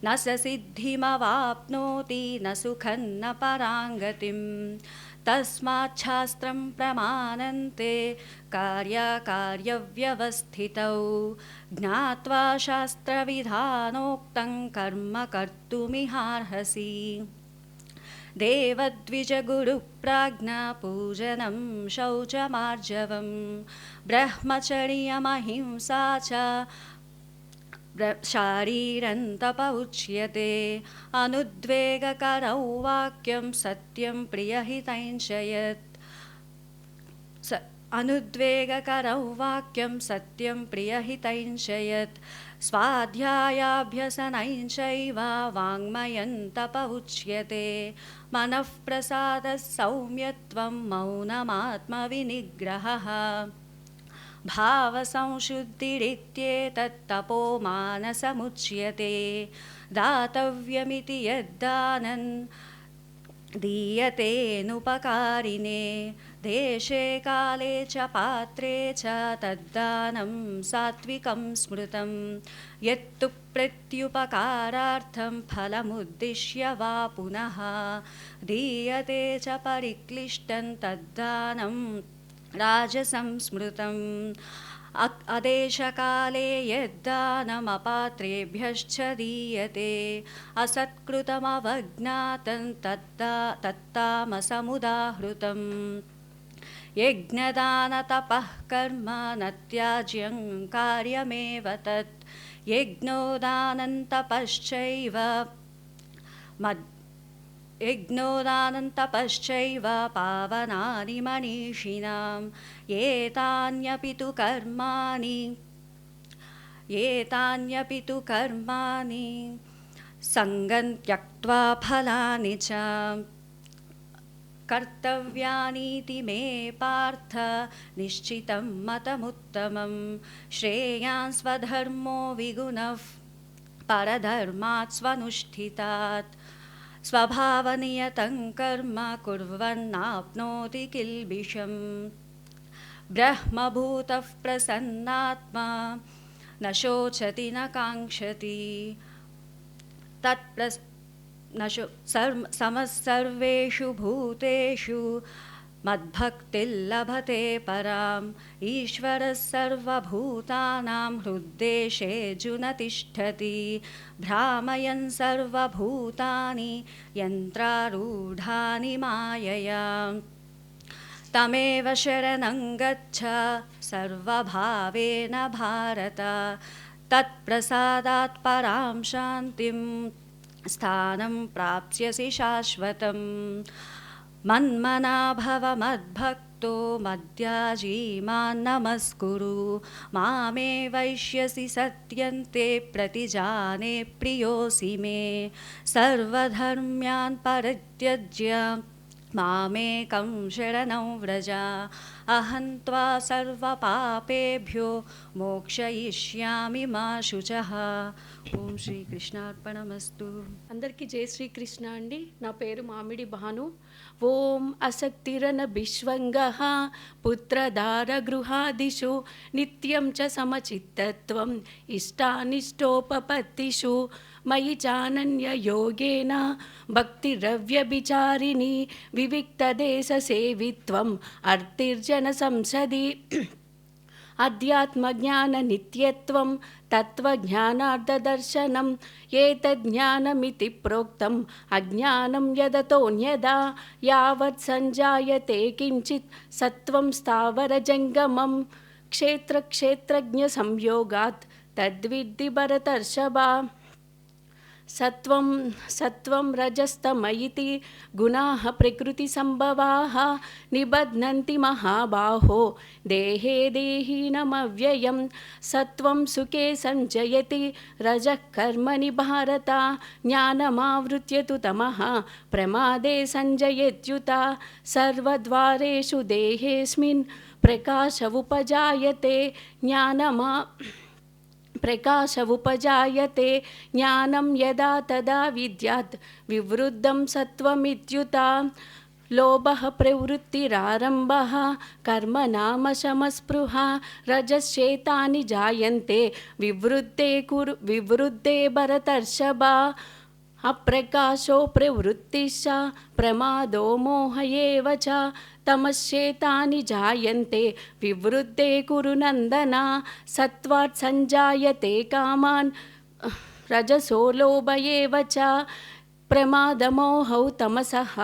न स सिद्धिमवाप्नोति न सुखं न पराङ्गतिं तस्माच्छास्त्रं प्रमाणन्ते कार्यकार्यव्यवस्थितौ ज्ञात्वा शास्त्रविधानोक्तं कर्म कर्तुमिहार्हसि देवद्विजगुरुप्राज्ञापूजनं शौचमार्जवं ब्रह्मचर्यमहिंसा च शारीरन्तप उच्यते अनुद्वेगकरौ वाक्यं सत्यं प्रियहितञ्चयत् अनुद्वेगकरौ वाक्यं सत्यं प्रियहितञ्चयत् स्वाध्यायाभ्यसनञ्चैव वाङ्मयन्तप उच्यते मनःप्रसादः सौम्यत्वं मौनमात्मविनिग्रहः भावसंशुद्धिरित्येतत्तपो मानसमुच्यते दातव्यमिति यद्दानं दीयतेऽनुपकारिणे देशे काले च पात्रे च तद्दानं सात्विकं स्मृतं यत्तु प्रत्युपकारार्थं फलमुद्दिश्य वा पुनः दीयते च परिक्लिष्टं तद्दानं राजसंस्मृतम् अदेशकाले यद्दानमपात्रेभ्यश्च दीयते असत्कृतमवज्ञातं तत्तामसमुदाहृतं यज्ञदानतपः कर्म न त्याज्यं कार्यमेव तत् यज्ञोदानन्तपश्चैव यज्ञोदानन्तपश्चैव पावनानि मनीषिणां एतान्यपि तु कर्माणि सङ्गं त्यक्त्वा फलानि च कर्तव्यानीति मे पार्थ निश्चितं मतमुत्तमं श्रेयान् स्वधर्मो विगुणः परधर्मात् स्वनुष्ठितात् स्वभावनियतं कर्म कुर्वन्नाप्नोति किल्बिषम् ब्रह्मभूतः प्रसन्नात्मा न शोचति न काङ्क्षति समः सर्वेषु भूतेषु मद्भक्तिर्लभते पराम् ईश्वरः सर्वभूतानां हृद्देशेऽर्जुन तिष्ठति भ्रामयन् सर्वभूतानि यन्त्रारूढानि मायया तमेव शरणं गच्छ सर्वभावेन भारत तत्प्रसादात् परां शान्तिं स्थानं प्राप्स्यसि शाश्वतं। मन्मना भव मद्भक्तो मद्याजी मां नमस्कुरु। मामे वैष्यसि सत्यन्ते प्रतिजाने प्रियोऽसि मे। सर्वधर्म्यान् परित्यज्य मामेकं शरणं व्रज। अहं त्वा सर्वपापेभ्यो मोक्षयिष्यामि मा शुचः। ఓం శ్రీ కృష్ణార్పణమస్తు. అందరికీ జై శ్రీకృష్ణ అండి. నా పేరు మామిడి భాను. ఓం అసక్తిరన బిశ్వంగః పుత్రధార గృహాదిషు నిత్యం చ సమచిత్తత్వం ఇష్టానిష్టోపపత్తిషు మయి చానన్య యోగేన భక్తిరవ్యభిచారిణి వివిక్తదేశ సేవిత్వం అర్తిర్జన సంసది అధ్యాత్మజ్ఞాన నిత్యత్వం తత్వజ్ఞానార్థదర్శనం ఏతజ్ఞానమితి ప్రోక్తం అజ్ఞానం యదతోన్యదా యావత్ సంజాయతే కించిత్ సత్వం స్థావరజంగమం క్షేత్రజ్ఞ సంయోగాత్ తద్విద్ధి భరతర్షభా. సత్వం రజస్తమయితి గుణాః ప్రకృతి సంభవాః నిబధ్నంతి మహాబాహో దేహే దేహీనమవ్యయం. సత్వం సుఖే సంజయతి రజః కర్మణి భారత జ్ఞానమావృత్య తు తమః ప్రమాదే సంజయత్యుత. సర్వద్వారేషు దేహేస్మిన్ ప్రకాశ ఉపజాయతే జ్ఞానం యదా తదా విద్యాత్ వివృద్ధం సత్వమిత్యుత. లోభః ప్రవృత్తిరారంభః కర్మణామశమస్పృహ రజశ్చేతాని జాయంతే వివృద్ధే భరతర్షభా. అప్రకాశో ప్రవృత్తిశ్చ ప్రమాదో మోహ ఏవ చ తమశ్చేతాని జాయంతే వివృద్ధే కురు నందన. సత్వాత్ సంజాయతే కామాన్ రజసో లోభ ఏవ చ ప్రమాదమోహౌ తమసః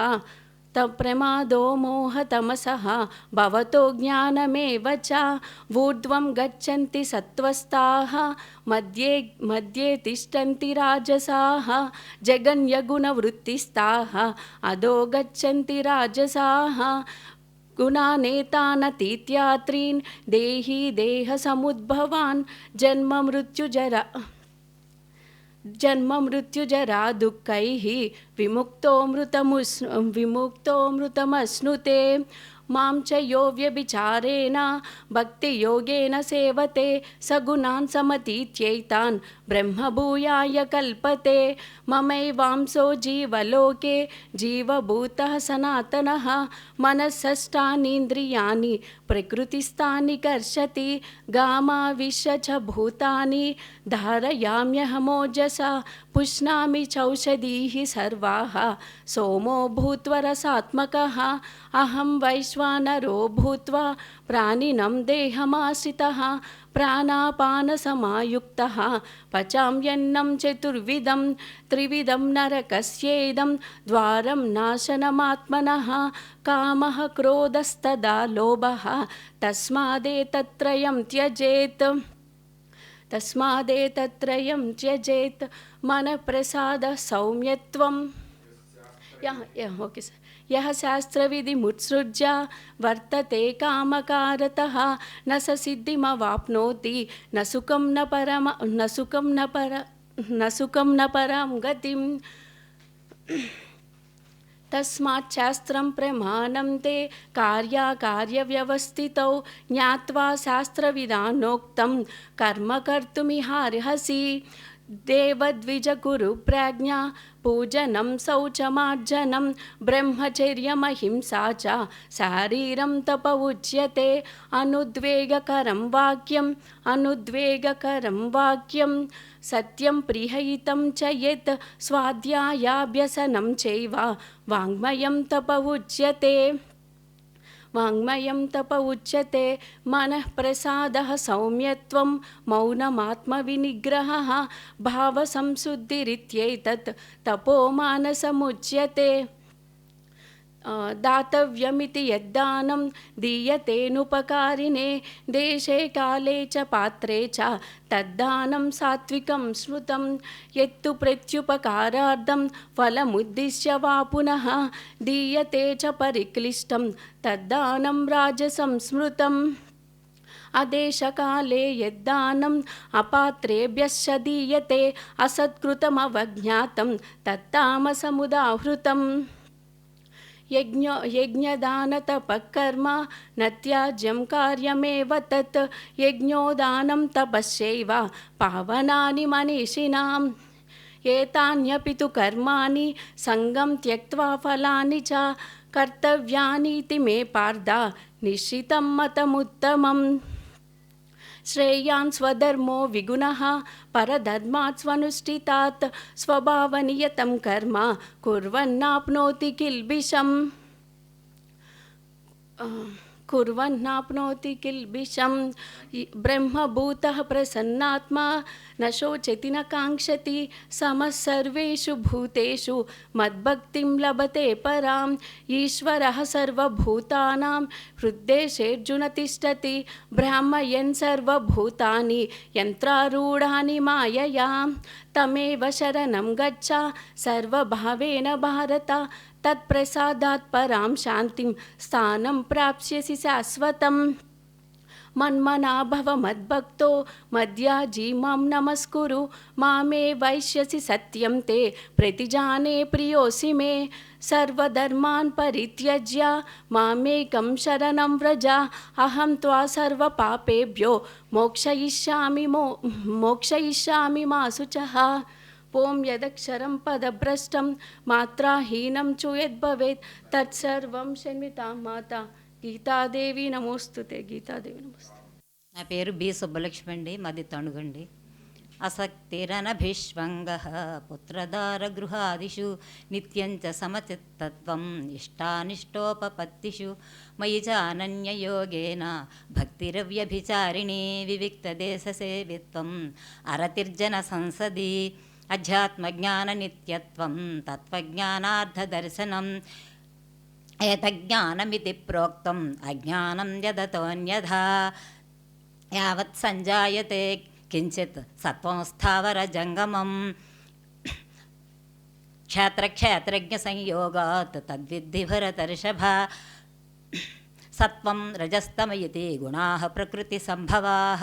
ప్రమాదో మోహ తమసః భవతో జ్ఞానమేవ చ. ఊర్ధ్వం గచ్చంతి సత్వస్తాః మధ్యే తిష్టంతి రాజసాః జగన్యగుణవృత్తిస్తాః అధో గచ్చంతి రాజసాః. గుణానేతానతీత్యాత్రీన్ దేహీ దేహ సముద్భవాన్ జన్మ మృత్యుజరా దుఃఖైః విముక్తోమృతమశ్నుతే. మాం చ యో వ్యభిచారేణ భక్తియోగేన సేవతే సగుణాన్ సమతీత్యైతాన్ బ్రహ్మభూయాయ కల్పతే. మమైవాంసో జీవలోకే జీవభూతః సనాతనః మనస్సష్టానీంద్రియాణి ప్రకృతిస్థాని కర్షతి. గామావిశ్య చ భూతాని ధారయామ్యహమోజసా పుష్ణామి చౌషధీః సర్వాః సోమో భూత్వ రసాత్మకः. అహం వైశ్వానరో భూత్వా ప్రాణినం దేహమాశ్రితः ప్రాణాపానసమాయుక్తः పచామ్యన్నం చతుర్విధం త్రివిధం నరకస్యేదం ద్వారం నాశనమాత్మనः. కామః క్రోధస్తదా లోభः తస్మాదేతత్రయం త్యజేత్. మనఃప్రసాద సౌమ్యత్వం ఓకే సార్. యః శాస్త్రవిధిముత్సృజ్య వర్తతే కామకారతః న స సిద్ధిమవాప్నోతి న సుఖం న పరాం గతిం. తస్మాత్ శాస్త్రం ప్రమాణం తే కార్యవ్యవస్థితౌ జ్ఞాత్వా శాస్త్రవిధానోక్తం కర్మ కర్తుమిహార్హసి. దేవద్విజ కురు ప్రాజ్ఞా పూజనం శౌచమార్జనం బ్రహ్మచర్యమహింసా చ శారీరం తప ఉచ్యతే. అనుద్వేగకరం వాక్యం సత్యం ప్రిహయితం చ యత్ స్వాధ్యాయాభ్యసనం చైవ వాంగ్మయం తప ఉచ్యతే. మనఃప్రసాదః సౌమ్యత్వం మౌనమాత్మవినిగ్రహः భావసంశుద్ధిరిత్యేతత్ తపో మానసముచ్యతే. दातव्यमिति यद्दानं दीयतेनुपकारिणे देशे काले च पात्रे च तद्दानं सात्विकं स्मृतं यत्तु प्रत्युपकारार्थं फलमुद्दिश्य वा पुनः दीयते च परिक्लिष्टं तद्दानं राजसं स्मृतम् अदेशकाले यद्दानम् अपात्रेभ्यश्च दीयते असत्कृतमवज्ञातं तत्तामसमुदाहृतम् यज्ञदानतपःकर्म न त्याज्यं कार्यमेव तत् यज्ञोदानं तपश्चैव पावनानि मनीषिणाम् एतान्यपि तु कर्माणि सङ्गं त्यक्त्वा फलानि च कर्तव्यानीति मे पार्थ निश्चितं मतमुत्तमम् श्रेयान् स्वधर्मो विगुणः परधर्मात् स्वनुष्ठितात् स्वभावनियतं कर्म कुर्वन्नाप्नोति किल्बिषम् ब्रह्मभूतः प्रसन्नात्मा न शोचति न काङ्क्षति समः सर्वेषु भूतेषु मद्भक्तिं लभते पराम् ईश्वरः सर्वभूतानां हृद्देशेऽर्जुन तिष्ठति भ्रामयन् सर्वभूतानि यन्त्रारूढानि मायया तमेव शरणं गच्छ सर्वभावेन भारत तत्प्रसादात् परां शान्तिं स्थानं प्राप्स्यसि शाश्वतम् मन्मना भव मद्भक्तो मद्याजी मां नमस्कुरु मामे वैश्यसि सत्यं ते प्रतिजाने प्रियोऽसि मे सर्वधर्मान् परित्यज्य मामेकं शरणं व्रज अहं त्वा सर्वपापेभ्यो मोक्षयिष्यामि मा शुचः ओम यदक्षरं पदभ्रष्टं मात्राहीनं चु यद्भवेत् तत्सर्वं क्षम्यतां माता గీతాదేవి నమోస్తుతే గీతాదేవి నమస్తే. నా పేరు బి సుబ్బలక్ష్మి అండి, మాది తణుగండి. అసక్తిరనభిష్వంగ పుత్రదార గృహాదిషు నిత్యం చ సమచిత్తత్వం ఇష్టానిష్టోపపత్తిషు మయి చ అనన్యయోగేన భక్తిరవ్యభిచారిణీ వివిక్తదేశసేవిత్వం అరతిర్జన సంసది అధ్యాత్మజ్ఞాననిత్యత్వం తత్వజ్ఞానార్థదర్శనం ఏతజ్ఞానమితి ప్రోక్తం అజ్ఞానం యదతోన్యథా యావత్ సంజాయతే కించిత్ సత్వం స్థావర జంగమం క్షేత్రజ్ఞ సంయోగాత్ తద్విద్ధి భరతర్షభ సత్వం రజస్తమయతి గుణాః ప్రకృతి సంభవాః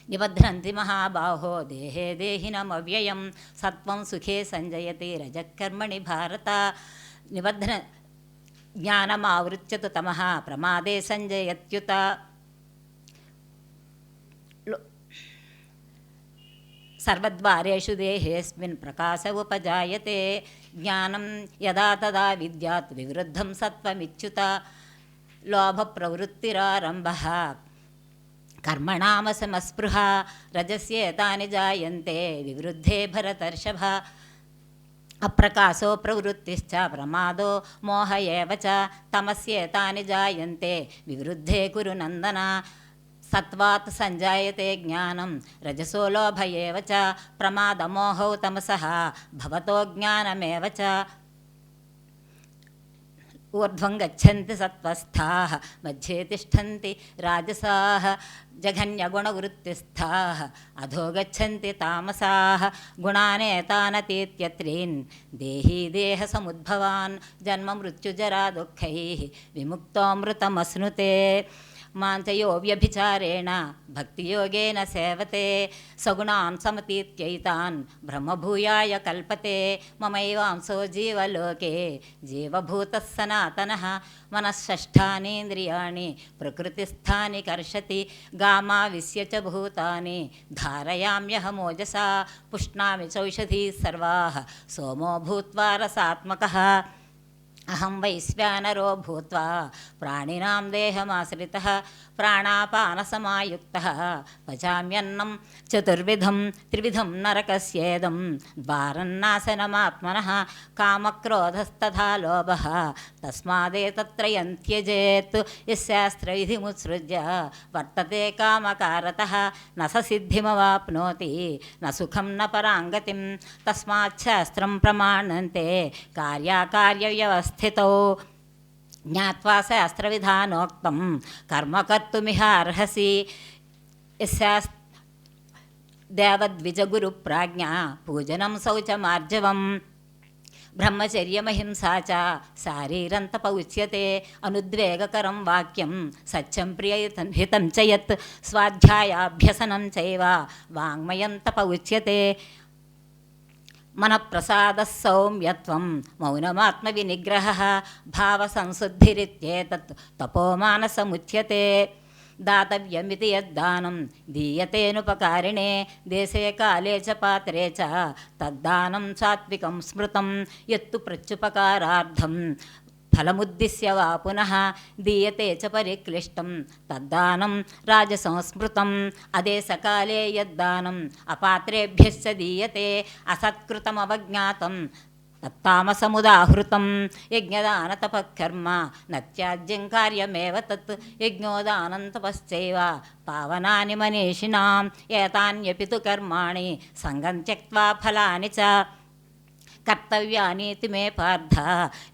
నిబధ్నంతి మహాబాహో దేహే దేహినమవ్యయం సత్వం సుఖే సంజయతి రజకర్మణి భారత నిబధ్న జ్ఞానమావృత్యతు తమః ప్రమాదే సంజయత్యుత సర్వద్వారేషు దేహేస్మిన్ ప్రకాశ ఉపజాయతే జ్ఞానం యదా తదా విద్యాత్ వివృద్ధం సత్వమిచ్యుత లోభ ప్రవృత్తిరారంభః కర్మణామసమస్పృహ రజస్యేతాని జాయంతే వివృద్ధే భరతర్షభ అప్రకాశో ప్రవృత్తిశ్చ ప్రమాదో మోహ ఏవ చ తమస్యేతాని జాయంతే వివృద్ధే కురు నందన సత్వాత్ సంజాయతే జ్ఞానం రజసో లోభ ఏవ చ ప్రమాదమోహౌ తమసః భవతో జ్ఞానమేవ చ ఊర్ధ్వం గచ్చంతి సత్వస్థాః మధ్యే తిష్టంతి రాజసాః జఘన్యగుణవృత్తిస్థాః అధో గచ్చంతి తామసాః గుణానేతానతీత్యత్రీన్ దేహీ దేహసముద్భవాన్ జన్మ మృత్యుజరా దుఃఖైః విముక్తోమృతమశ్నుతే మాంచయో వ్యభిచారేణ భక్తియోగేన సేవతే సగుణాన్ సమతీత్యైతాన్ బ్రహ్మభూయాయ కల్పతే మమైవాంసో జీవలోకే జీవభూతః సనాతనః మనఃషష్ఠానీంద్రియాణి ప్రకృతిస్థాని కర్షతి గామావిశ్య చ భూతాని ధారయామ్యహమోజసా పుష్ణామి చౌషధీః సర్వాః సోమో భూత్వా రసాత్మకः అహం వైశ్వానరో భూత్వా ప్రాణినాం దేహమాశ్రితః ప్రాణాపానసమాయుక్తః పచామ్యన్నం చతుర్విధం త్రివిధం నరకస్యేదం ద్వారన్నాశనమాత్మనః కామక్రోధస్తథా లోభః తస్మాదేతత్రయం త్యజేత్ యశాస్త్రవిధిముత్సృజ్య వర్తతే కామకారతః న స సిద్ధిమవాప్నోతి న సుఖం న పరాంగతిం తస్మాత్ శాస్త్రం ప్రమాణంతే కార్యాకార్యవ్యవస్థ సంస్థిतौ జ్ఞాత్వా శాస్త్రవిధానోక్తం కర్మ కర్తుమిహార్హసి యస్యాస్ దేవద్విజగురు ప్రాజ్ఞ పూజనం శౌచమార్జవం బ్రహ్మచర్యమహింసా చ శారీరంతప ఉచ్యతే అనుద్వేగకరం వాక్యం సత్యం ప్రియహితం చ యత్ స్వాధ్యాయాభ్యసనం చైవ వాంగ్మయం తప ఉచ్యతే మనఃప్రసాద సౌమ్యత్వం మౌనమాత్మవినిగ్రహ భావసంశుద్ధిరిత్యేతత్ తపోమానసముచ్యతే దాతవ్యమితి యద్దానం దీయతేనుపకారిణే దేశే కాలే చ పాత్రే చ తద్దానం సాత్వికం స్మృతం యత్తు ప్రత్యుపకారార్థం ఫలముద్దిశ్య వా పునః దీయతే చ పరిక్లిష్టం తద్దానం రాజసంస్మృతం అదేశకాలే యద్దానం అపాత్రేభ్యశ్చ దీయతే అసత్కృతమవజ్ఞాతం తత్తామసముదాహృతం యజ్ఞదానతపకర్మ నత్యాజ్యం కార్యమేవ తత్ యజ్ఞోదానం తపశ్చైవ పావనాని మనీషిణాం ఏతాన్యపి తు కర్మాణి సంగం త్యక్త్వా ఫలాని చ కర్తవ్యానీతి మే పార్థ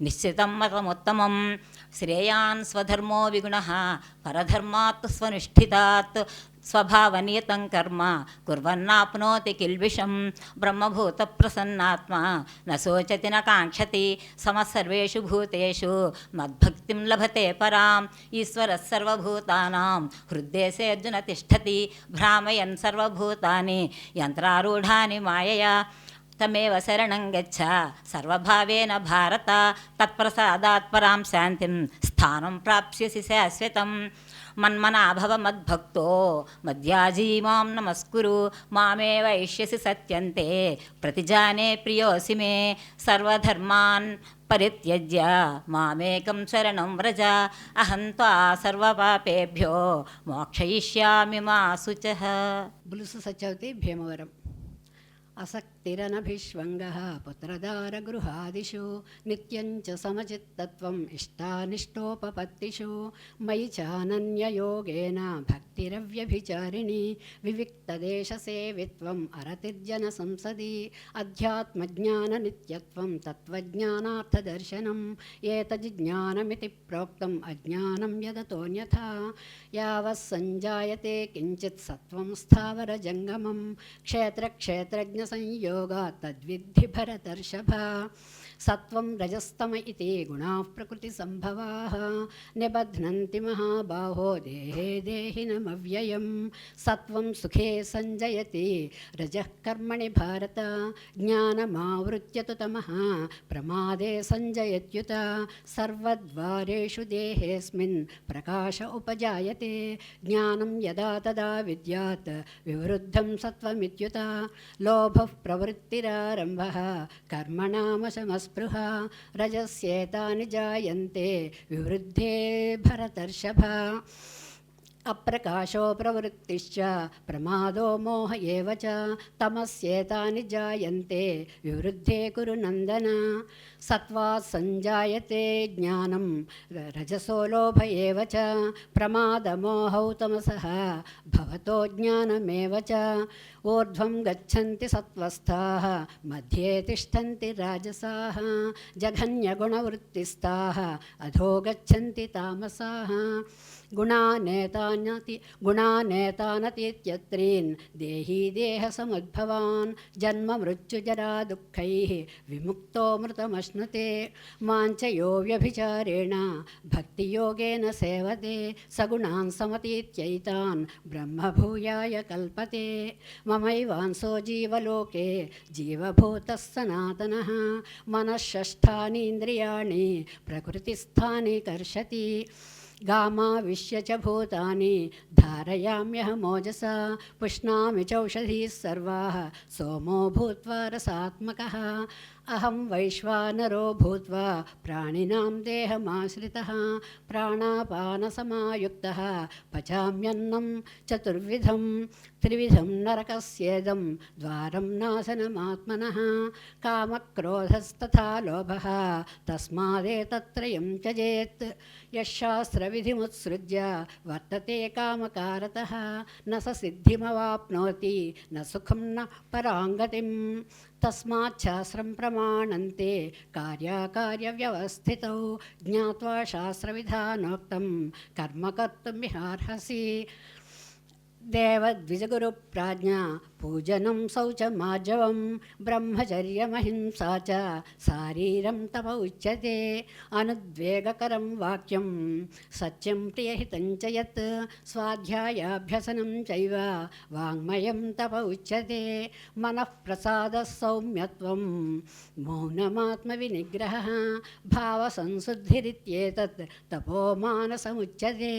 నిశ్చితం మతముత్తమం శ్రేయాన్ స్వధర్మో విగుణః పరధర్మాత్ స్వనుష్ఠితాత్ స్వభావనియతం కర్మ కుర్వన్నాప్నోతి కిల్బిషం బ్రహ్మభూత ప్రసన్నాత్మా న శోచతి న కాంక్షతి సమసర్వేషు భూతేషు మద్భక్తిం లభతే పరాం ఈశ్వరः సర్వభూతానాం హృద్దేశే అర్జున తిష్టతి భ్రామయన్ సర్వభూతాని యంత్రారూఢాని మాయయా తమేవ శరణం గచ్చ సర్వభావేన భారత తత్ప్రసాదాత్ పరాం శాంతిం స్థానం ప్రాప్స్యసి శాశ్వతం మన్మనాభవ మద్భక్తో మధ్యాజీమాం నమస్కురు మామే వైష్యసి సత్యంతే ప్రతిజానే ప్రియోసి మే సర్వధర్మాన్ పరిత్యజ్య మామేకం శరణం వ్రజ అహం త్వా సర్వపాపేభ్యో మోక్షయిష్యామి మా శుచః. బులుసు సత్యవతి భీమవరం. असक्तिरनभिष्वङ्गः पुत्रदारगृहादिषु नित्यं च समचित्तत्वम् इष्टानिष्टोपपत्तिषु मयि चानन्ययोगेन भक्तिरव्यभिचारिणी विविक्तदेशसेवित्वम् अरतिर्जनसंसदि अध्यात्मज्ञाननित्यत्वं तत्त्वज्ञानार्थदर्शनम् एतज्ज्ञानमिति प्रोक्तम् अज्ञानं यदतोऽन्यथा यावत् सञ्जायते किञ्चित् सत्त्वं स्थावरजङ्गमं क्षेत्रक्षेत्रज्ञसंयोगात् तद्विद्धि भरतर्षभ. सत्वं रजस्तम इति गुणाः प्रकृतिसम्भवाः निबध्नन्ति महाबाहो देहे देहिनमव्ययं. सत्वं सुखे सञ्जयति रजः कर्मणि भारत ज्ञानमावृत्य तु तमः प्रमादे सञ्जयत्युत. सर्वद्वारेषु देहेऽस्मिन् प्रकाश उपजायते ज्ञानं यदा तदा विद्यात् विवृद्धं सत्वमित्युत. लोभः प्रवृत्तिरारम्भः कर्मणामशमस्पृहा रजस्येतानि जायन्ते विवृद्धे भरतर्षभ. अप्रकाशो प्रवृत्तिश्च प्रमादो मोह एव च तमस्येतानि जायन्ते विवृद्धे कुरु नन्दन. सत्त्वात् सञ्जायते ज्ञानं रजसो लोभ एव च प्रमादमोहौ तमसः भवतो ज्ञानमेव च. ऊर्ध्वं गच्छन्ति सत्त्वस्थाः मध्ये तिष्ठन्ति राजसाः जघन्यगुणवृत्तिस्ताः अधो गच्छन्ति तामसाः. गुणानेतानतीत्यत्रीन् देही देहसमुद्भवान् जन्म मृत्युजरा दुःखैः विमुक्तो मृतमश्नुते. माञ्चयो व्यभिचारेण भक्तियोगेन सेवते सगुणान् समतीत्यैतान् ब्रह्मभूयाय कल्पते. ममैवांसो जीवलोके जीवभूतः सनातनः मनःषष्ठानीन्द्रियाणि प्रकृतिस्थानि कर्षति. गामाविश्य च भूतानि धारयाम्यहमोजसा पुष्णामि चौषधीः सर्वाः सोमो भूत्वा रसात्मकः. अहं वैश्वानरो भूत्वा प्राणिनां देहमाश्रितः प्राणापानसमायुक्तः पचाम्यन्नं चतुर्विधं. त्रिविधं नरकस्येदं द्वारं नाशनमात्मनः. कामक्रोधस्तथा लोभः तस्मादेतत्त्रयं त्यजेत्. यशास्त्रविधिमुत्सृज्य वर्तते कामकारतः न स सिद्धिमवाप्नोति न सुखं न पराङ्गतिं. तस्मात् शास्त्रं प्रमाणन्ते कार्याकार्यव्यवस्थितौ ज्ञात्वा शास्त्रविधानोक्तं कर्म कर्तुमिहार्हसि देवद्विजगुरुप्राज्ञा पूजनं शौचमार्जवं ब्रह्मचर्यमहिंसा च शारीरं तप उच्यते अनुद्वेगकरं वाक्यं सत्यं प्रियहितं च यत् स्वाध्यायाभ्यसनं चैव वाङ्मयं तप उच्यते मनःप्रसादः सौम्यत्वं मौनमात्मविनिग्रहः भावसंशुद्धिरित्येतत् तपोमानसमुच्यते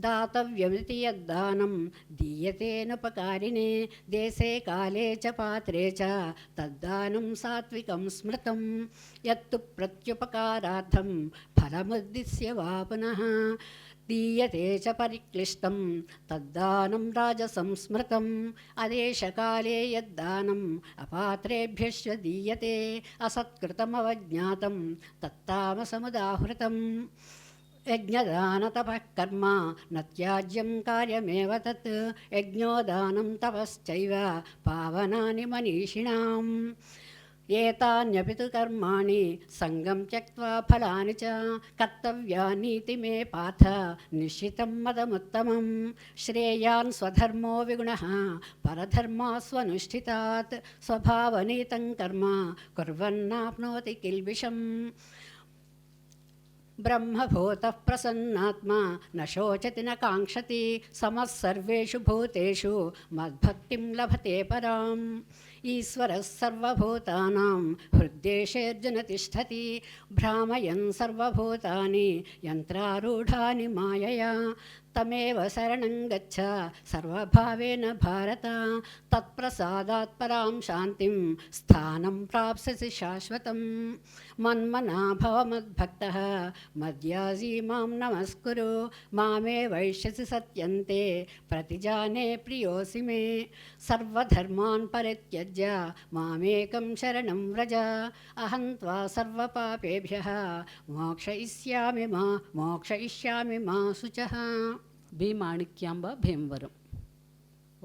दातव्यमिति यद्दानं दीयतेनुपकारिणे देशे काले च पात्रे च तद्दानं सात्विकं स्मृतं यत्तु प्रत्युपकारार्थं फलमुद्दिश्य वा पुनः दीयते च परिक्लिष्टं तद्दानं राजसंस्मृतम् अदेशकाले यद्दानम् अपात्रेभ्यश्च दीयते असत्कृतमवज्ञातं तत्तामसमुदाहृतम् यज्ञदानतपः कर्म न त्याज्यं कार्यमेव तत् यज्ञोदानं तपश्चैव पावनानि मनीषिणाम् एतान्यपि तु कर्माणि सङ्गं त्यक्त्वा फलानि च कर्तव्यानीति मे पार्थ निश्चितं मदमुत्तमं श्रेयान् स्वधर्मो विगुणः परधर्मास्वनुष्ठितात् स्वभावनीतं कर्म कुर्वन्नाप्नोति किल्बिषम् ब्रह्मभूतः प्रसन्नात्मा न शोचति न काङ्क्षति समः सर्वेषु भूतेषु मद्भक्तिं लभते पराम् ईश्वरः सर्वभूतानां हृद्देशेऽर्जुन तिष्ठति भ्रामयन् सर्वभूतानि यन्त्रारूढानि मायया तमेव शरणं गच्छ सर्वभावेन भारत तत्प्रसादात् परां शान्तिं स्थानं प्राप्स्यसि शाश्वतं मन्मना भव मद्भक्तः मद्याजी मां नमस्कुरु मामे वैश्यसि सत्यन्ते प्रतिजाने प्रियोऽसि मे सर्वधर्मान् परित्यज्य मामेकं शरणं व्रज अहं त्वा सर्वपापेभ्यः मोक्षयिष्यामि मा शुचः बी माणिक्यांब भीमवरम।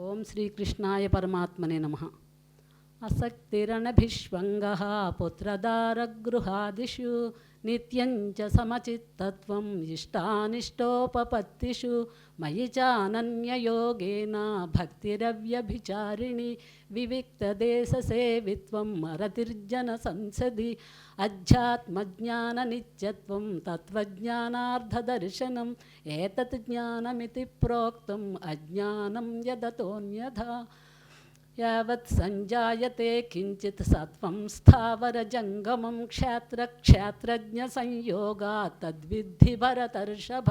ओम श्री कृष्णाय परमात्मने नमः। असक्तिरणभिष्वङ्गः पुत्रदारगृहादिषु नित्यं च समचित्तत्वम् इष्टानिष्टोपपत्तिषु मयि चानन्ययोगेन भक्तिरव्यभिचारिणि विविक्तदेशसेवित्वं रतिर्जनसंसदि अध्यात्मज्ञाननित्यत्वं तत्त्वज्ञानार्धदर्शनम् एतत् ज्ञानमिति प्रोक्तम् अज्ञानं यदतोऽन्यथा यावत् संजायते किंचित् सत्वं स्थावरजङ्गमं क्षात्रज्ञसंयोगात् तद्विद्धि भरतर्षभ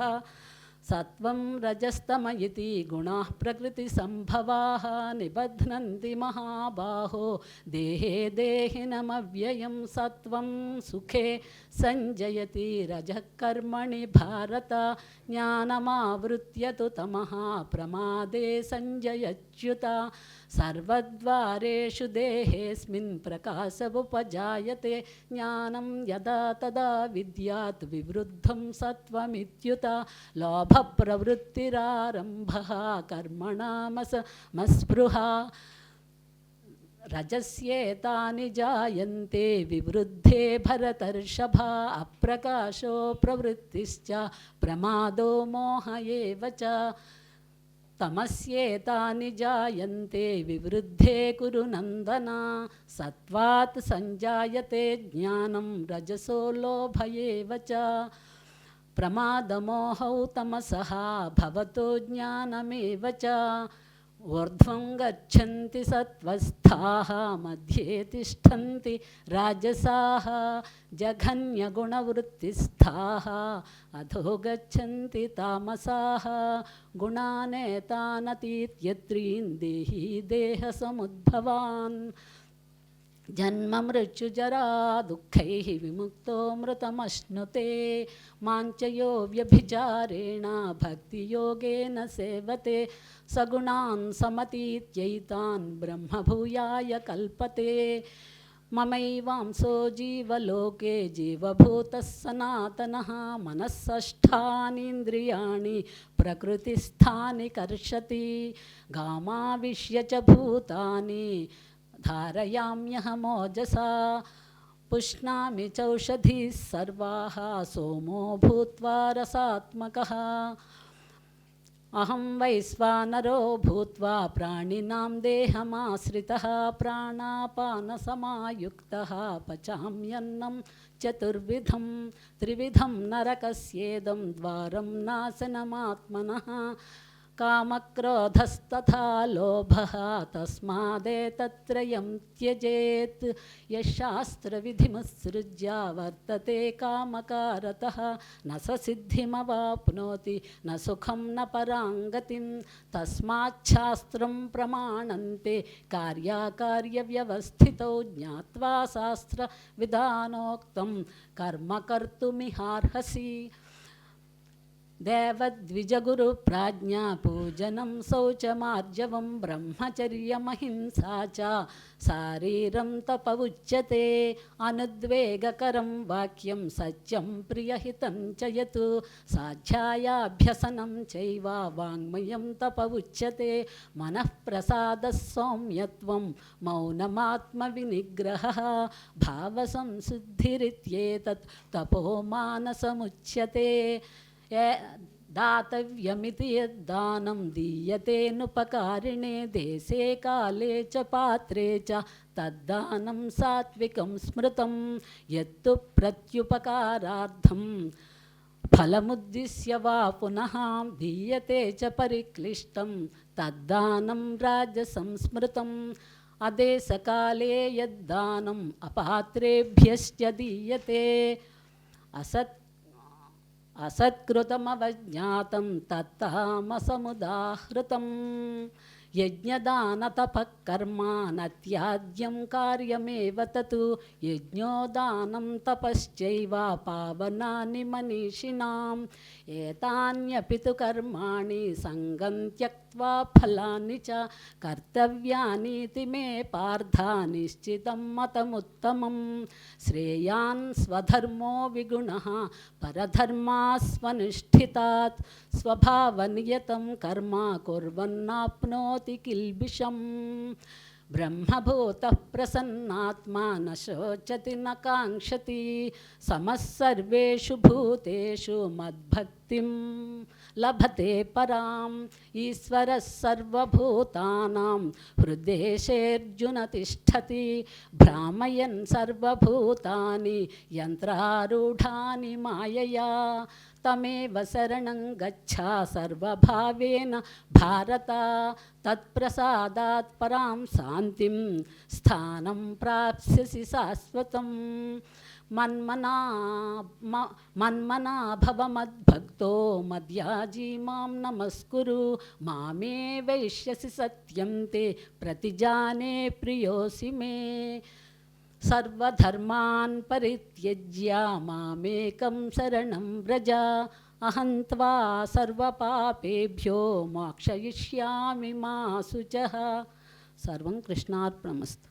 सत्वं रजस्तम इति गुणाः प्रकृतिसम्भवाः निबध्नन्ति महाबाहो देहे देहिनमव्ययं सत्वं सुखे संजयति रजः कर्मणि भारत ज्ञानमावृत्य तु तमः प्रमादे संजयच्युत सर्वद्वारेषु देहेऽस्मिन् प्रकाशमुपजायते ज्ञानं यदा तदा विद्यात् विवृद्धं सत्वमित्युत लोभप्रवृत्तिरारम्भः कर्मणामस्पृहा रजस्येतानि जायन्ते विवृद्धे भरतर्षभा अप्रकाशो प्रवृत्तिश्च प्रमादो मोह एव च तमस्येतानि जायन्ते विवृद्धे कुरु नन्दना सत्वात् संजायते ज्ञानं रजसो लोभ एव च प्रमादमोहौ तमसः भवतो ज्ञानमेव च ऊर्ध्वं गच्छन्ति सत्त्वस्थाः मध्ये तिष्ठन्ति राजसाः जघन्यगुणवृत्तिस्थाः अधो गच्छन्ति तामसाः गुणानेतानतीत्यत्रीन् देही देहसमुद्भवान् जन्म मृत्युजरा दुःखैः विमुक्तो मृतमश्नुते माञ्चयो व्यभिचारेण भक्तियोगेन सेवते सगुणान् समतीत्यैतान् ब्रह्मभूयाय कल्पते ममैवांसो जीवलोके जीवभूतः सनातनः मनःषष्ठानीन्द्रियाणि प्रकृतिस्थानि कर्षति गामाविश्य च भूतानि धारयाम्यहमोजसा पुष्णामि चौषधीः सर्वाः सोमो भूत्वा रसात्मकः अहं वैश्वानरो भूत्वा प्राणिनां देहमाश्रितः प्राणापानसमायुक्तः पचाम्यन्नं चतुर्विधं त्रिविधं नरकस्येदं द्वारं नाशनमात्मनः कामक्रोधस्तथा लोभः तस्मादेतत्त्रयं त्यजेत् यशास्त्रविधिमुत्सृज्य वर्तते कामकारतः न स सिद्धिमवाप्नोति न सुखं न पराङ्गतिं तस्माच्छास्त्रं प्रमाणन्ते कार्याकार्यव्यवस्थितौ ज्ञात्वा शास्त्रविधानोक्तं कर्म कर्तुमिहार्हसि देवद्विजगुरुप्राज्ञा पूजनं शौचमार्जवं ब्रह्मचर्यमहिंसा च शारीरं तप उच्यते अनुद्वेगकरं वाक्यं सत्यं प्रियहितं च यत् साध्यायाभ्यसनं चैव वाङ्मयं तप उच्यते मनःप्रसादः सौम्यत्वं मौनमात्मविनिग्रहः भावसंशुद्धिरित्येतत् तपोमानसमुच्यते दातव्यमिति यद्दानं दीयतेनुपकारिणे देशे काले च पात्रे च तद्दानं सात्विकं स्मृतं यत्तु प्रत्युपकारार्थं फलमुद्दिश्य वा पुनः दीयते च परिक्लिष्टं तद्दानं राजसंस्मृतम् अदेशकाले यद्दानम् अपात्रेभ्यश्च दीयते असत्कृतमवज्ञातं तत्तामसमुदाहृतं यज्ञदानतपः कर्म न त्याज्यं कार्यमेव तत् यज्ञोदानं तपश्चैव पावनानि मनीषिणाम् एतान्यपि तु कर्माणि सङ्गं त्यक्त्वा फलानि च कर्तव्यानीति मे पार्थ निश्चितं मतमुत्तमं श्रेयान् स्वधर्मो विगुणः परधर्मास्वनुष्ठितात् स्वभावनियतं कर्म कुर्वन्नाप्नोति किल्बिषम् ब्रह्मभूतः प्रसन्नात्मा न शोचति न काङ्क्षति समः सर्वेषु भूतेषु मद्भक्तिं लभते पराम् ईश्वरः सर्वभूतानां हृद्देशेऽर्जुन तिष्ठति भ्रामयन् सर्वभूतानि यन्त्रारूढानि मायया तमेव शरणं गच्छ सर्वभावेन भारत तत्प्रसादात् परां शान्तिं स्थानं प्राप्स्यसि शाश्वतम् मन्मना भव मद्भक्तो मद्याजी मां नमस्कुरु मामे वैष्यसि सत्यं ते प्रतिजाने प्रियोऽसि मे सर्वधर्मान् परित्यज्य मामेकं शरणं व्रज अहं त्वा सर्वपापेभ्यो मोक्षयिष्यामि मा शुचः सर्वं कृष्णार्पणमस्तु।